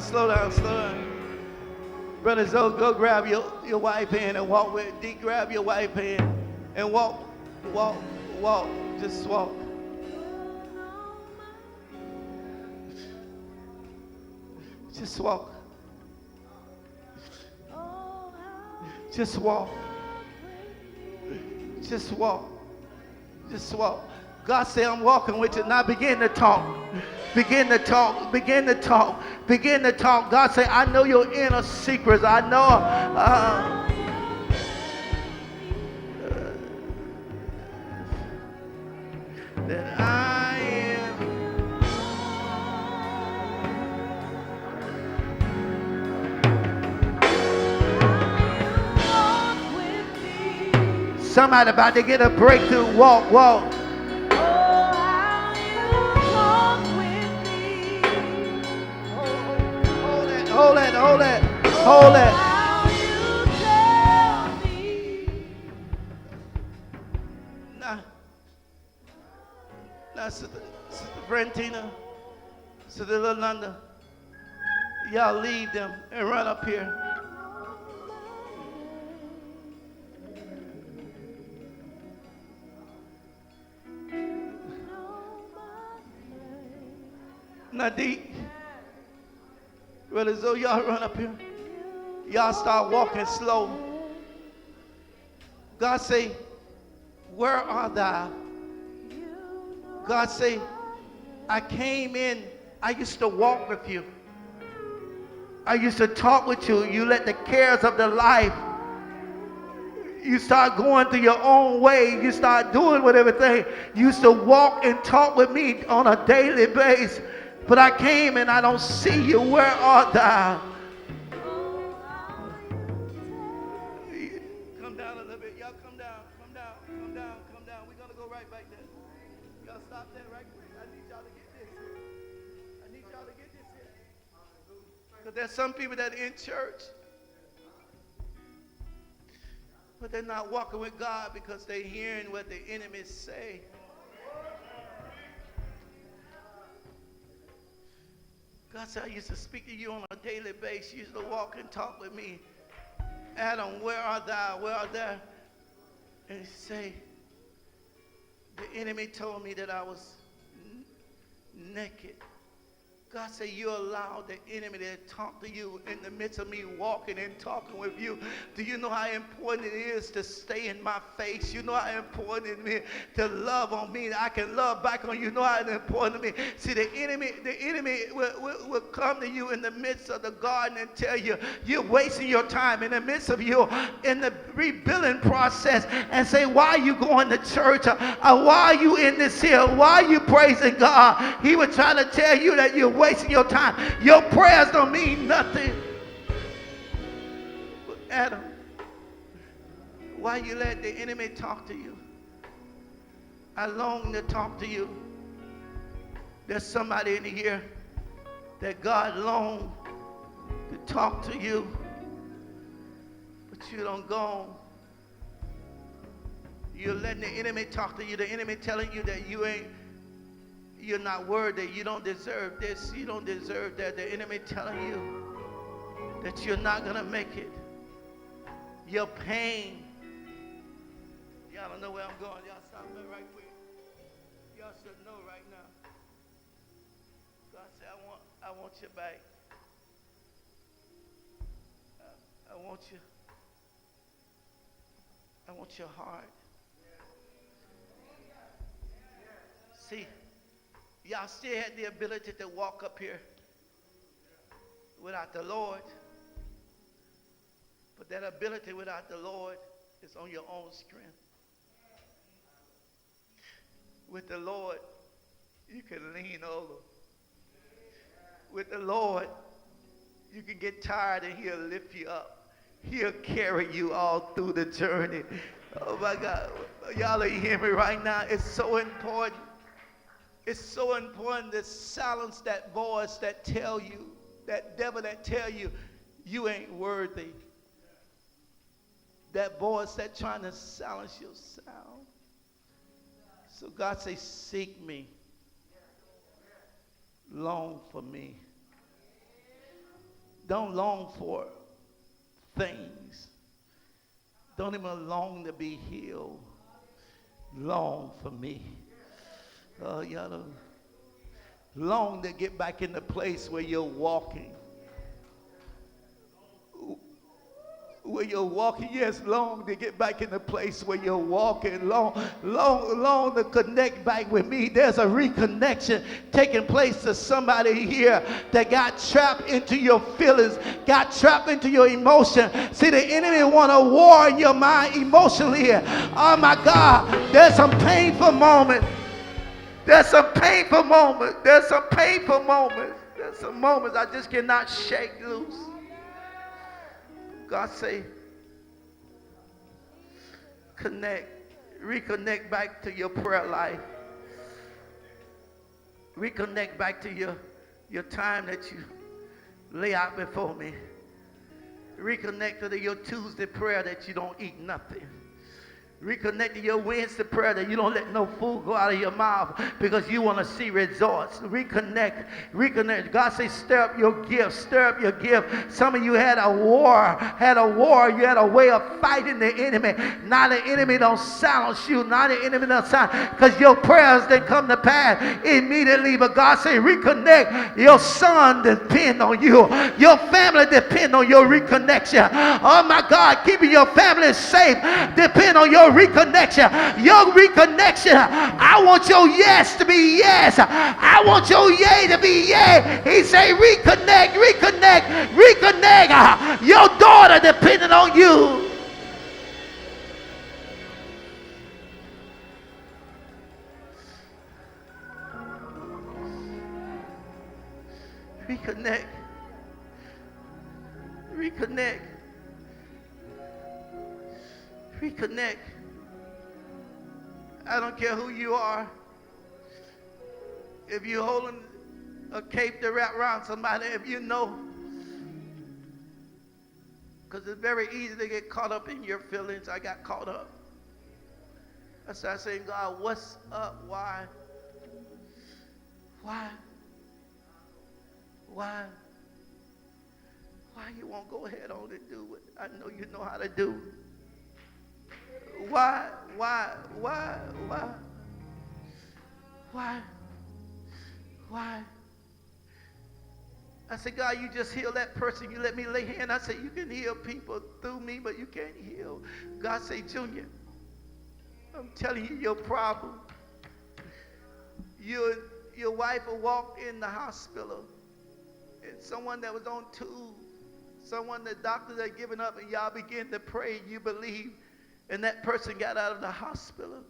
Speaker 1: Slow down. Brother Zoe, go grab your wife hand and walk with D. Grab your wife hand and walk. Just walk. Just walk. Just walk. Just walk. Just walk. God said, I'm walking with you. Now begin to talk. Begin to talk. Begin to talk. Begin to talk. God said, I know your inner secrets. I know. That I am. Somebody about to get a breakthrough. Walk, walk. Hold it, hold it, hold it. Now, Sister Brentina, Sister Lolanda, y'all leave them and run up here. Nadik, Brother Zoe, y'all run up here. Y'all start walking slow. God say, where art thou? God say, I came in. I used to walk with you. I used to talk with you. You let the cares of the life. You start going through your own way. You start doing with everything. You used to walk and talk with me on a daily basis. But I came and I don't see you. Where art thou? Come down a little bit. Y'all come down. Come down. Come down. Come down. We're going to go right back there. Y'all stop there right quick. I need y'all to get this. I need y'all to get this here. Because there's some people that are in church, but they're not walking with God because they're hearing what the enemy say. God said, I used to speak to you on a daily basis. You used to walk and talk with me. Adam, where art thou? Where art thou? And he say, the enemy told me that I was naked. God said, you allowed the enemy to talk to you in the midst of me walking and talking with you. Do you know how important it is to stay in my face? You know how important it is to love on me. I can love back on you. You know how important to me. See, the enemy will come to you in the midst of the garden and tell you, you're wasting your time in the midst of you in the rebuilding process and say, why are you going to church? Why are you in this hill? Why are you praising God? He was trying to tell you that you're wasting your time. Your prayers don't mean nothing. But Adam, why you let the enemy talk to you? I long to talk to you. There's somebody in here that God longed to talk to you, but you don't go. You're letting the enemy talk to you. The enemy telling you that you're not worthy, you don't deserve this, you don't deserve that. The enemy telling you that you're not going to make it. Your pain. Y'all don't know where I'm going. Y'all stop me right quick. Y'all should know right now. God said, I want you back. I want you. I want your heart. See, y'all still had the ability to walk up here without the Lord. But that ability without the Lord is on your own strength. With the Lord, you can lean over. With the Lord, you can get tired and he'll lift you up. He'll carry you all through the journey. Oh my God. Y'all are hearing me right now. It's so important. It's so important to silence that voice that tell you, that devil that tell you, you ain't worthy. That voice that trying to silence your sound. So God say, seek me. Long for me. Don't long for things. Don't even long to be healed. Long for me. Oh, y'all don't long to get back in the place where you're walking. Where you're walking, yes, long to get back in the place where you're walking, long to connect back with me. There's a reconnection taking place to somebody here that got trapped into your feelings, got trapped into your emotion. See, the enemy want to war in your mind emotionally here. Oh my God, there's some painful moments. There's some painful moments. There's some painful moments. There's some moments I just cannot shake loose. God say, reconnect back to your prayer life. Reconnect back to your time that you lay out before me. Reconnect to your Tuesday prayer that you don't eat nothing. Reconnect to your Wednesday prayer that you don't let no food go out of your mouth because you want to see results. Reconnect. God says, stir up your gift. Stir up your gift. Some of you had a war. You had a way of fighting the enemy. Now the enemy don't silence you. Now the enemy don't silence because your prayers didn't come to pass immediately. But God says, reconnect. Your son depend on you. Your family depend on your reconnection. Oh my God, keeping your family safe depend on your reconnection. Your reconnection. I want your yes to be yes. I want your yay to be yay. He say reconnect. Your daughter depending on you. Reconnect. I don't care who you are. If you're holding a cape to wrap around somebody, if you know, because it's very easy to get caught up in your feelings. I got caught up. I started saying, God, what's up? Why you won't go ahead on and do what I know you know how to do? Why? I said, God, you just heal that person. You let me lay hand. I said, you can heal people through me, but you can't heal. God said, Junior, I'm telling you your problem. Your wife will walk in the hospital, and someone that was on tube, someone the doctors had given up, and y'all begin to pray, you believe, and that person got out of the hospital.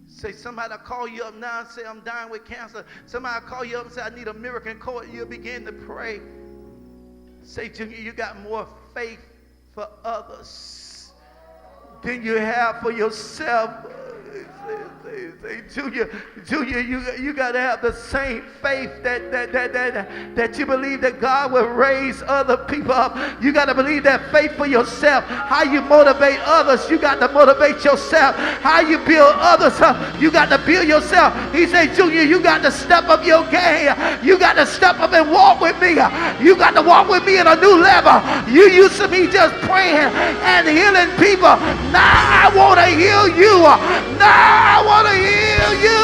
Speaker 1: Say, somebody call you up now and say, I'm dying with cancer. Somebody call you up and say, I need a miracle in court. You'll begin to pray. Say, Junior, you got more faith for others than you have for yourself. Junior, you got to have the same faith that you believe that God will raise other people up. You got to believe that faith for yourself. How you motivate others, you got to motivate yourself. How you build others up, you got to build yourself. He said, Junior, you got to step up your game. You got to step up and walk with me. You got to walk with me in a new level. You used to be just praying and healing people. Now I want to heal you. Now I want to heal you.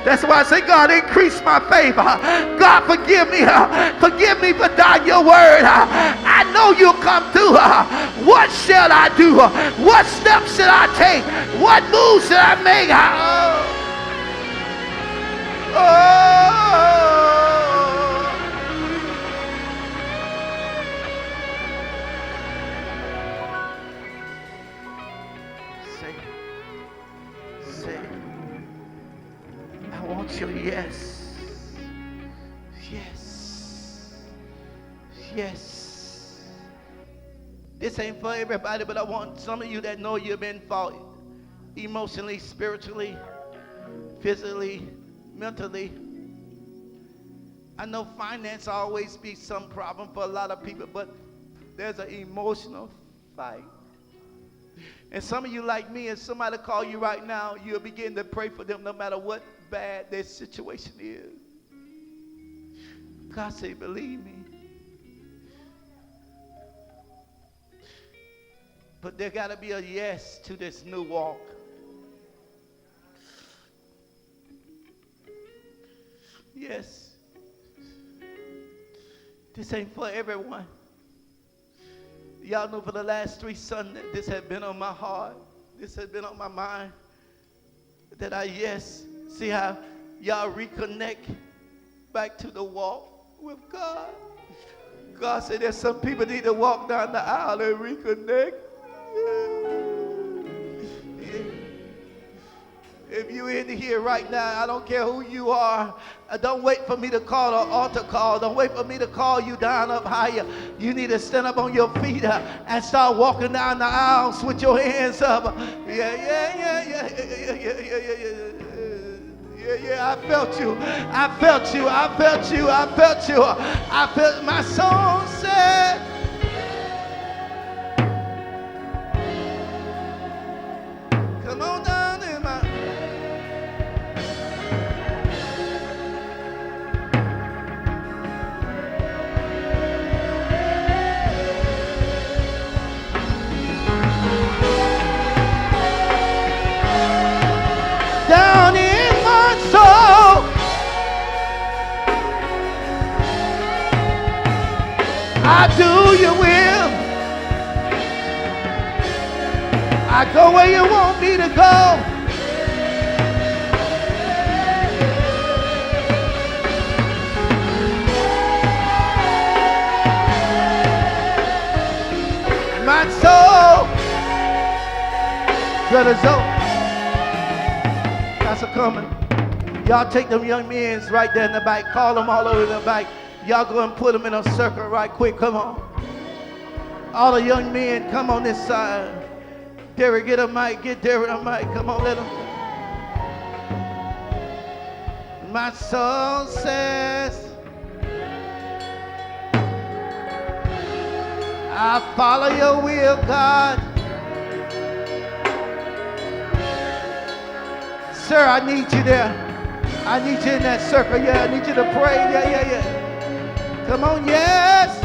Speaker 1: That's why I say, God, increase my faith. God, forgive me. Forgive me for doubting your word. I know you'll come through. What shall I do? What steps should I take? What moves should I make? I want your yes. This ain't for everybody, but I want some of you that know you've been fought emotionally, spiritually, physically, mentally. I know finance always be some problem for a lot of people, but there's an emotional fight. And some of you like me, and somebody call you right now, you'll begin to pray for them no matter what bad their situation is. God say, believe me. But there got to be a yes to this new walk. Yes. This ain't for everyone. Y'all know for the last 3 Sundays, this has been on my heart. This has been on my mind. That see how y'all reconnect back to the walk with God. God said there's some people need to walk down the aisle and reconnect. If you're in here right now, I don't care who you are. Don't wait for me to call an altar call. Don't wait for me to call you down up higher. You need to stand up on your feet and start walking down the aisles with your hands up. Yeah, I felt you. I felt you. I felt you. I felt you. I felt my soul said. Come on down in my. Down in my soul, I do your will. I go where you want me to go. My soul, brother Zoe. That's a coming. Y'all take them young men right there in the back. Call them all over the back. Y'all go and put them in a circle right quick. Come on. All the young men, come on this side. Derek, get a mic. Get Derek a mic. Come on, let him. My soul says, I follow your will, God. Sir, I need you there. I need you in that circle. Yeah, I need you to pray. Yeah. Come on, yes.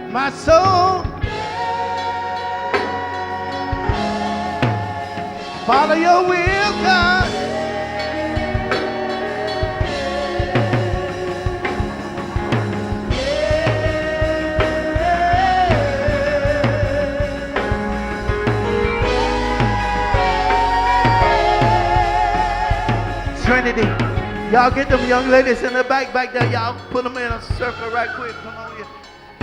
Speaker 1: My soul, follow your will, God. Trinity, y'all get them young ladies in the back there. Y'all put them in a circle right quick. Come on here.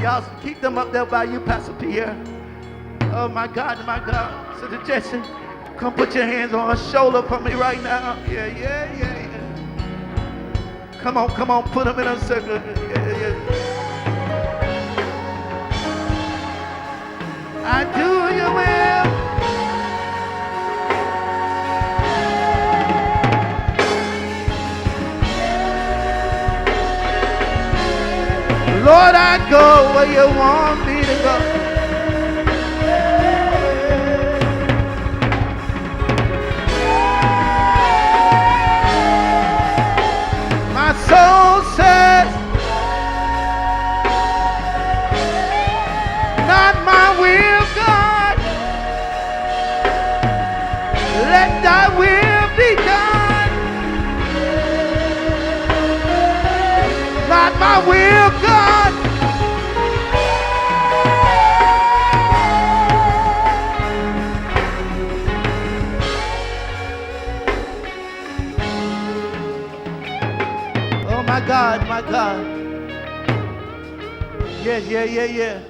Speaker 1: Y'all keep them up there by you, Pastor Pierre. Oh my God. Sister Jessie, come put your hands on her shoulder for me right now. Yeah. Come on, put them in a circle. Yeah. I do your will. Lord, I go where you want me to go. My soul says, not my will, God. Let thy will be done. Not my will, God. Oh my God. Yeah.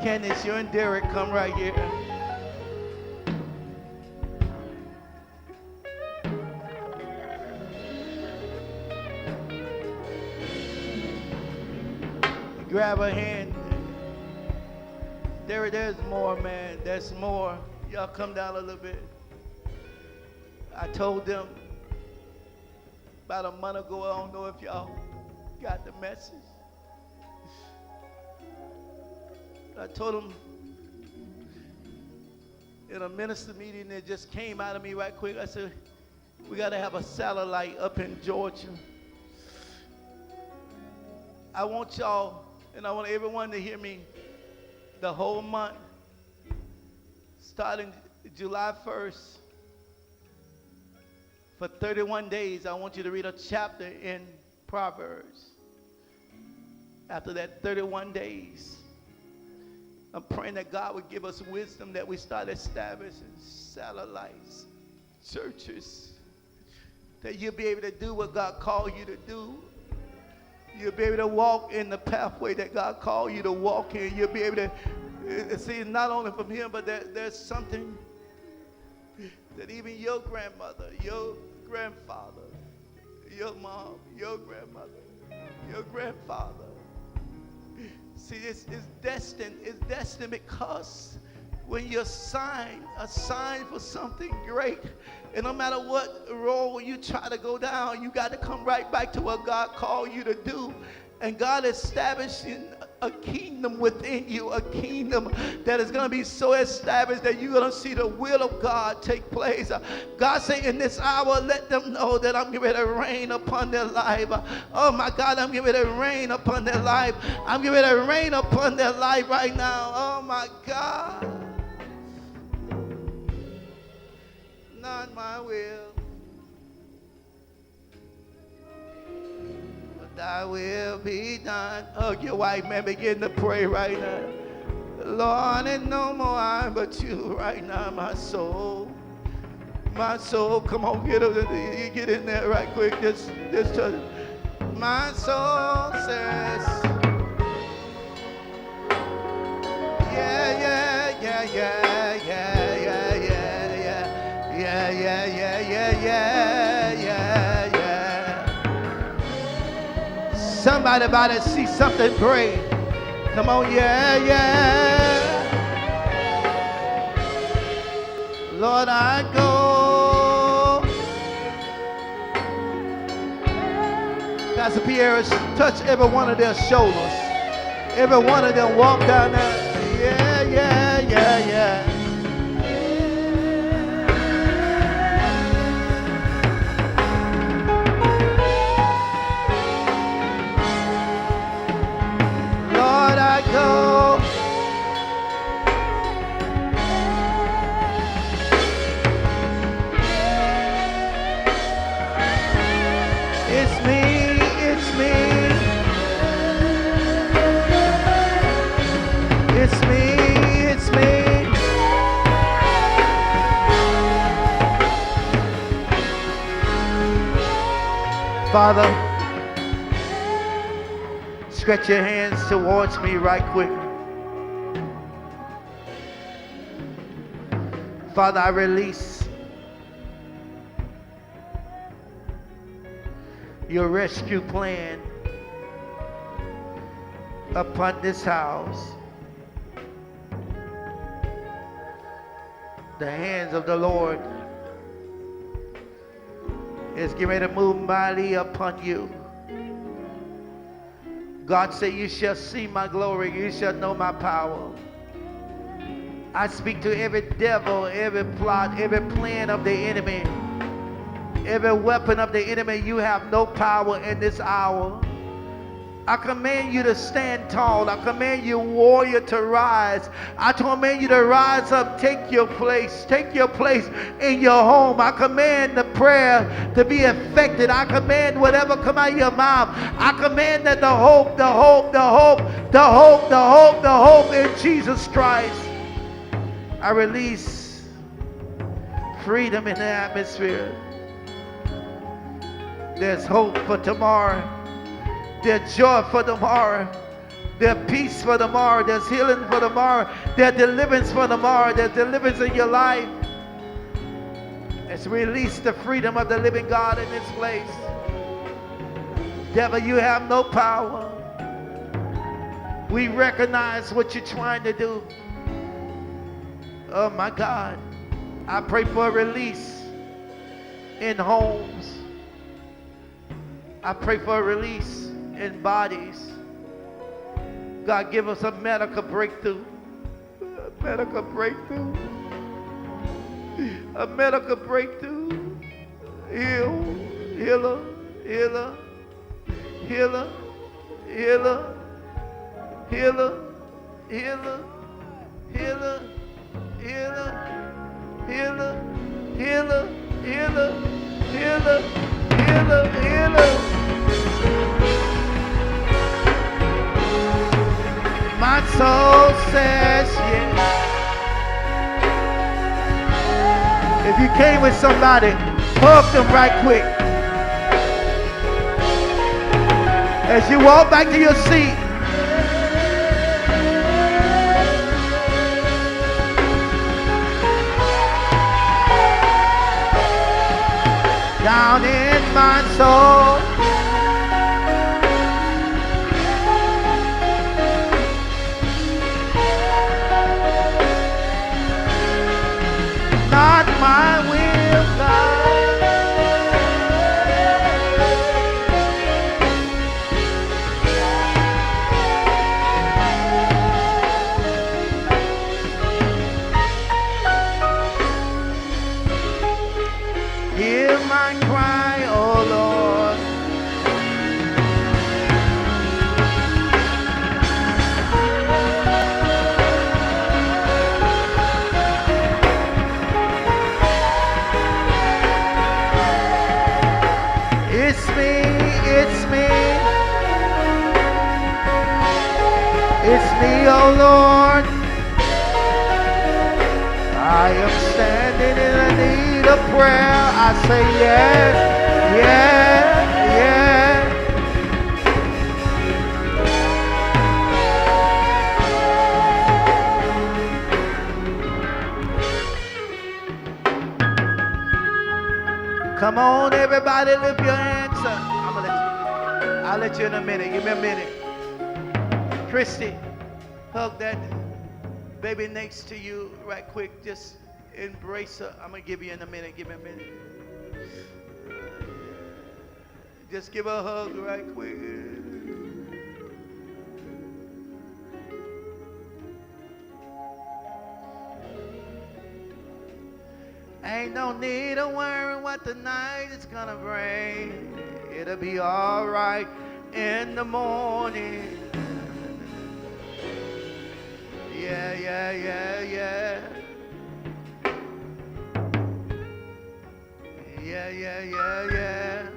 Speaker 1: Candace, you and Derek come right here. Grab her hand. Derek, there's more, man. There's more. Y'all come down a little bit. I told them about a month ago, I don't know if y'all got the message. I told them in a minister meeting that just came out of me right quick. I said, we got to have a satellite up in Georgia. I want y'all, and I want everyone to hear me, the whole month, starting July 1st, for 31 days, I want you to read a chapter in Proverbs. After that 31 days, I'm praying that God would give us wisdom that we start establishing satellites churches, that you'll be able to do what God called you to do. You'll be able to walk in the pathway that God called you to walk in. You'll be able to see not only from Him, but there's something that even your grandmother, your grandfather, your mom, your grandmother, your grandfather. See, it's destined. It's destined because when you're assigned for something great, and no matter what role you try to go down, you got to come right back to what God called you to do. And God establishing a kingdom within you, a kingdom that is going to be so established that you're going to see the will of God take place. God say in this hour, let them know that I'm getting ready to rain upon their life. Oh my God, I'm getting ready to rain upon their life. I'm getting ready to rain upon their life right now. Oh my God. Not my will, but thy will be done. Hug your wife, man. Begin to pray right now. Lord, and no more I but you right now, my soul. My soul, come on, get in there right quick. Just touch it. My soul says, yeah, yeah, yeah, yeah, yeah, yeah, yeah. Yeah, yeah, yeah, yeah, yeah, yeah, yeah. Somebody about to see something great. Come on, yeah, yeah. Lord, I go. Pastor Pierre, touch every one of their shoulders. Every one of them walk down there. Yeah, yeah, yeah, yeah. Go. It's me, it's me. It's me, it's me. Father, stretch your hands towards me right quick. Father, I release your rescue plan upon this house. The hands of the Lord is getting ready to move mightily upon you. God said, you shall see my glory, you shall know my power. I speak to every devil, every plot, every plan of the enemy, every weapon of the enemy. You have no power in this hour. I command you to stand tall. I command you, warrior, to rise. I command you to rise up. Take your place. Take your place in your home. I command the prayer to be effected. I command whatever come out of your mouth. I command that the hope in Jesus Christ. I release freedom in the atmosphere. There's hope for tomorrow. There's joy for tomorrow. There's peace for tomorrow. There's healing for tomorrow. There's deliverance for tomorrow. There's deliverance in your life. Let's release the freedom of the living God in this place. Devil, you have no power. We recognize what you're trying to do. Oh my God. I pray for a release in homes. I pray for a release in bodies. God, give us a medical breakthrough. A medical breakthrough. A medical breakthrough. Healer, healer, healer, healer, healer, healer, healer, healer, healer, healer, healer, healer, healer, healer, healer. My soul says yes. If you came with somebody, hug them right quick. As you walk back to your seat, down in my soul, not my will, God. Hear my cry, oh Lord. It's me, it's me. It's me, oh Lord. I am standing in the need of prayer. I say yes, yes, yes. Come on, everybody, lift your hands up. I'll let you in a minute. Give me a minute. Christy, hug that baby next to you right quick. Just embrace her. I'm going to give you in a minute. Give me a minute. Just give her a hug right quick. Ain't no need of worrying what the night is gonna bring. It'll be all right in the morning. Yeah, yeah, yeah, yeah. Yeah, yeah, yeah, yeah.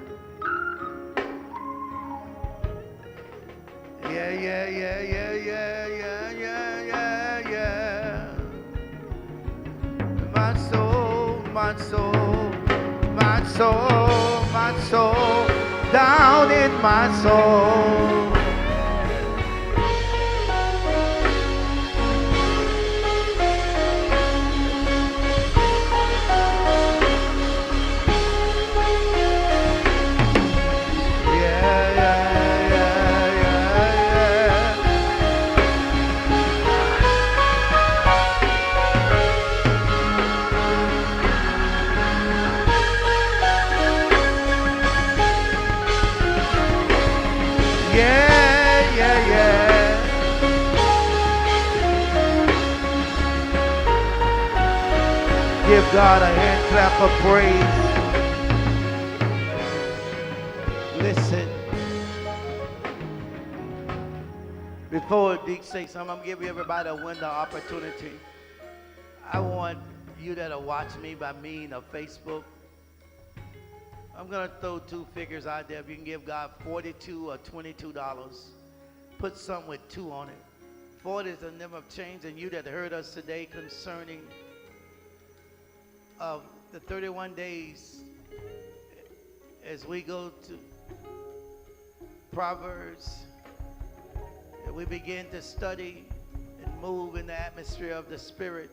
Speaker 1: Yeah, yeah, yeah, yeah, yeah, yeah, yeah, yeah, yeah. My soul, my soul, my soul, my soul, down in my soul. Give God a hand clap of praise. Listen. Before Deke says something, I'm going to give everybody a window opportunity. I want you that are watching me by means of Facebook. I'm going to throw two figures out there. If you can give God $42 or $22, put something with 2 on it. 40 is the number of change, and you that heard us today concerning of the 31 days as we go to Proverbs, and we begin to study and move in the atmosphere of the Spirit.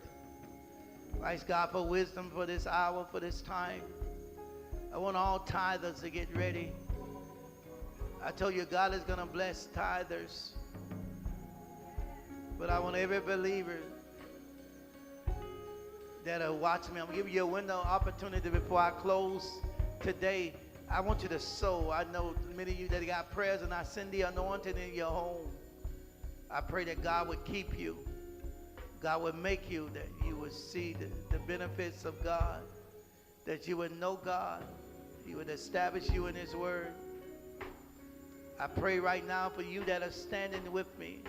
Speaker 1: Ask God for wisdom for this hour, for this time. I want all tithers to get ready. I told you God is going to bless tithers, but I want every believer that are watching me, I'm going to give you a window opportunity before I close today. I want you to sow. I know many of you that got prayers, and I send the anointing in your home. I pray that God would keep you. God would make you, that you would see the benefits of God, that you would know God. He would establish you in His Word. I pray right now for you that are standing with me,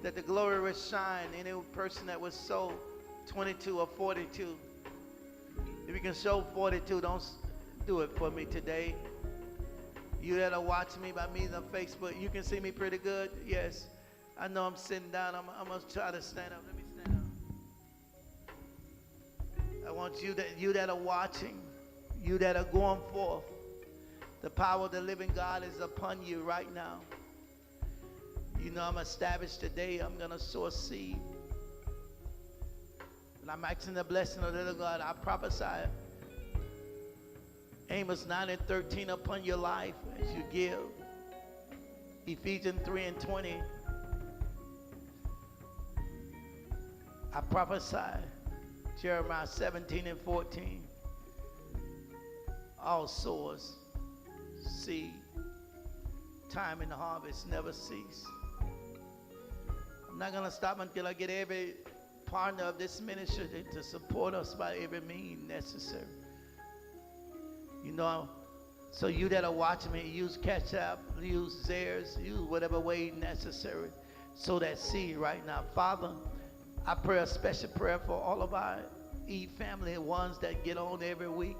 Speaker 1: that the glory will shine. Any person that was sow 22 or 42. If you can show 42, don't do it for me today. You that are watching me by means of Facebook, you can see me pretty good. Yes. I know I'm sitting down. I'm going to try to stand up. Let me stand I want you that are watching, you that are going forth. The power of the living God is upon you right now. You know I'm established today. I'm going to sow a seed. And I'm asking the blessing of the little God. I prophesy Amos 9:13 upon your life as you give. Ephesians 3:20. I prophesy Jeremiah 17:14. All sowers, seed, time and harvest never cease. I'm not going to stop until I get every partner of this ministry to support us by every means necessary. You know, so you that are watching me, use Cash App, use Zares, use whatever way necessary. Sow that seed right now. Father, I pray a special prayer for all of our family, ones that get on every week.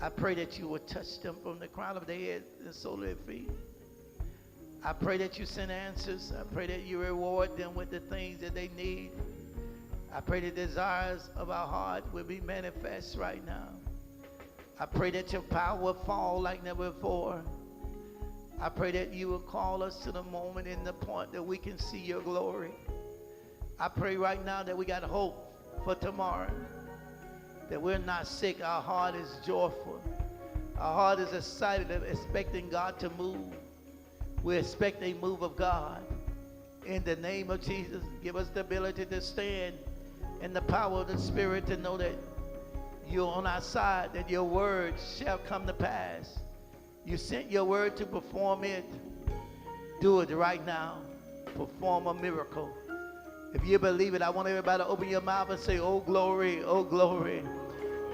Speaker 1: I pray that you will touch them from the crown of their head and the sole of their feet. I pray that you send answers. I pray that you reward them with the things that they need. I pray the desires of our heart will be manifest right now. I pray that your power will fall like never before. I pray that you will call us to the moment and the point that we can see your glory. I pray right now that we got hope for tomorrow, that we're not sick. Our heart is joyful. Our heart is excited, expecting God to move. We expect a move of God. In the name of Jesus, give us the ability to stand in the power of the Spirit, to know that you're on our side, that your word shall come to pass. You sent your word to perform it. Do it right now. Perform a miracle. If you believe it, I want everybody to open your mouth and say, oh, glory, oh, glory.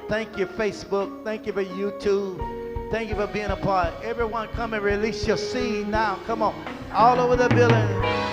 Speaker 1: Thank you, Facebook. Thank you for YouTube. Thank you for being a part. Everyone come and release your seed now. Come on. All over the building.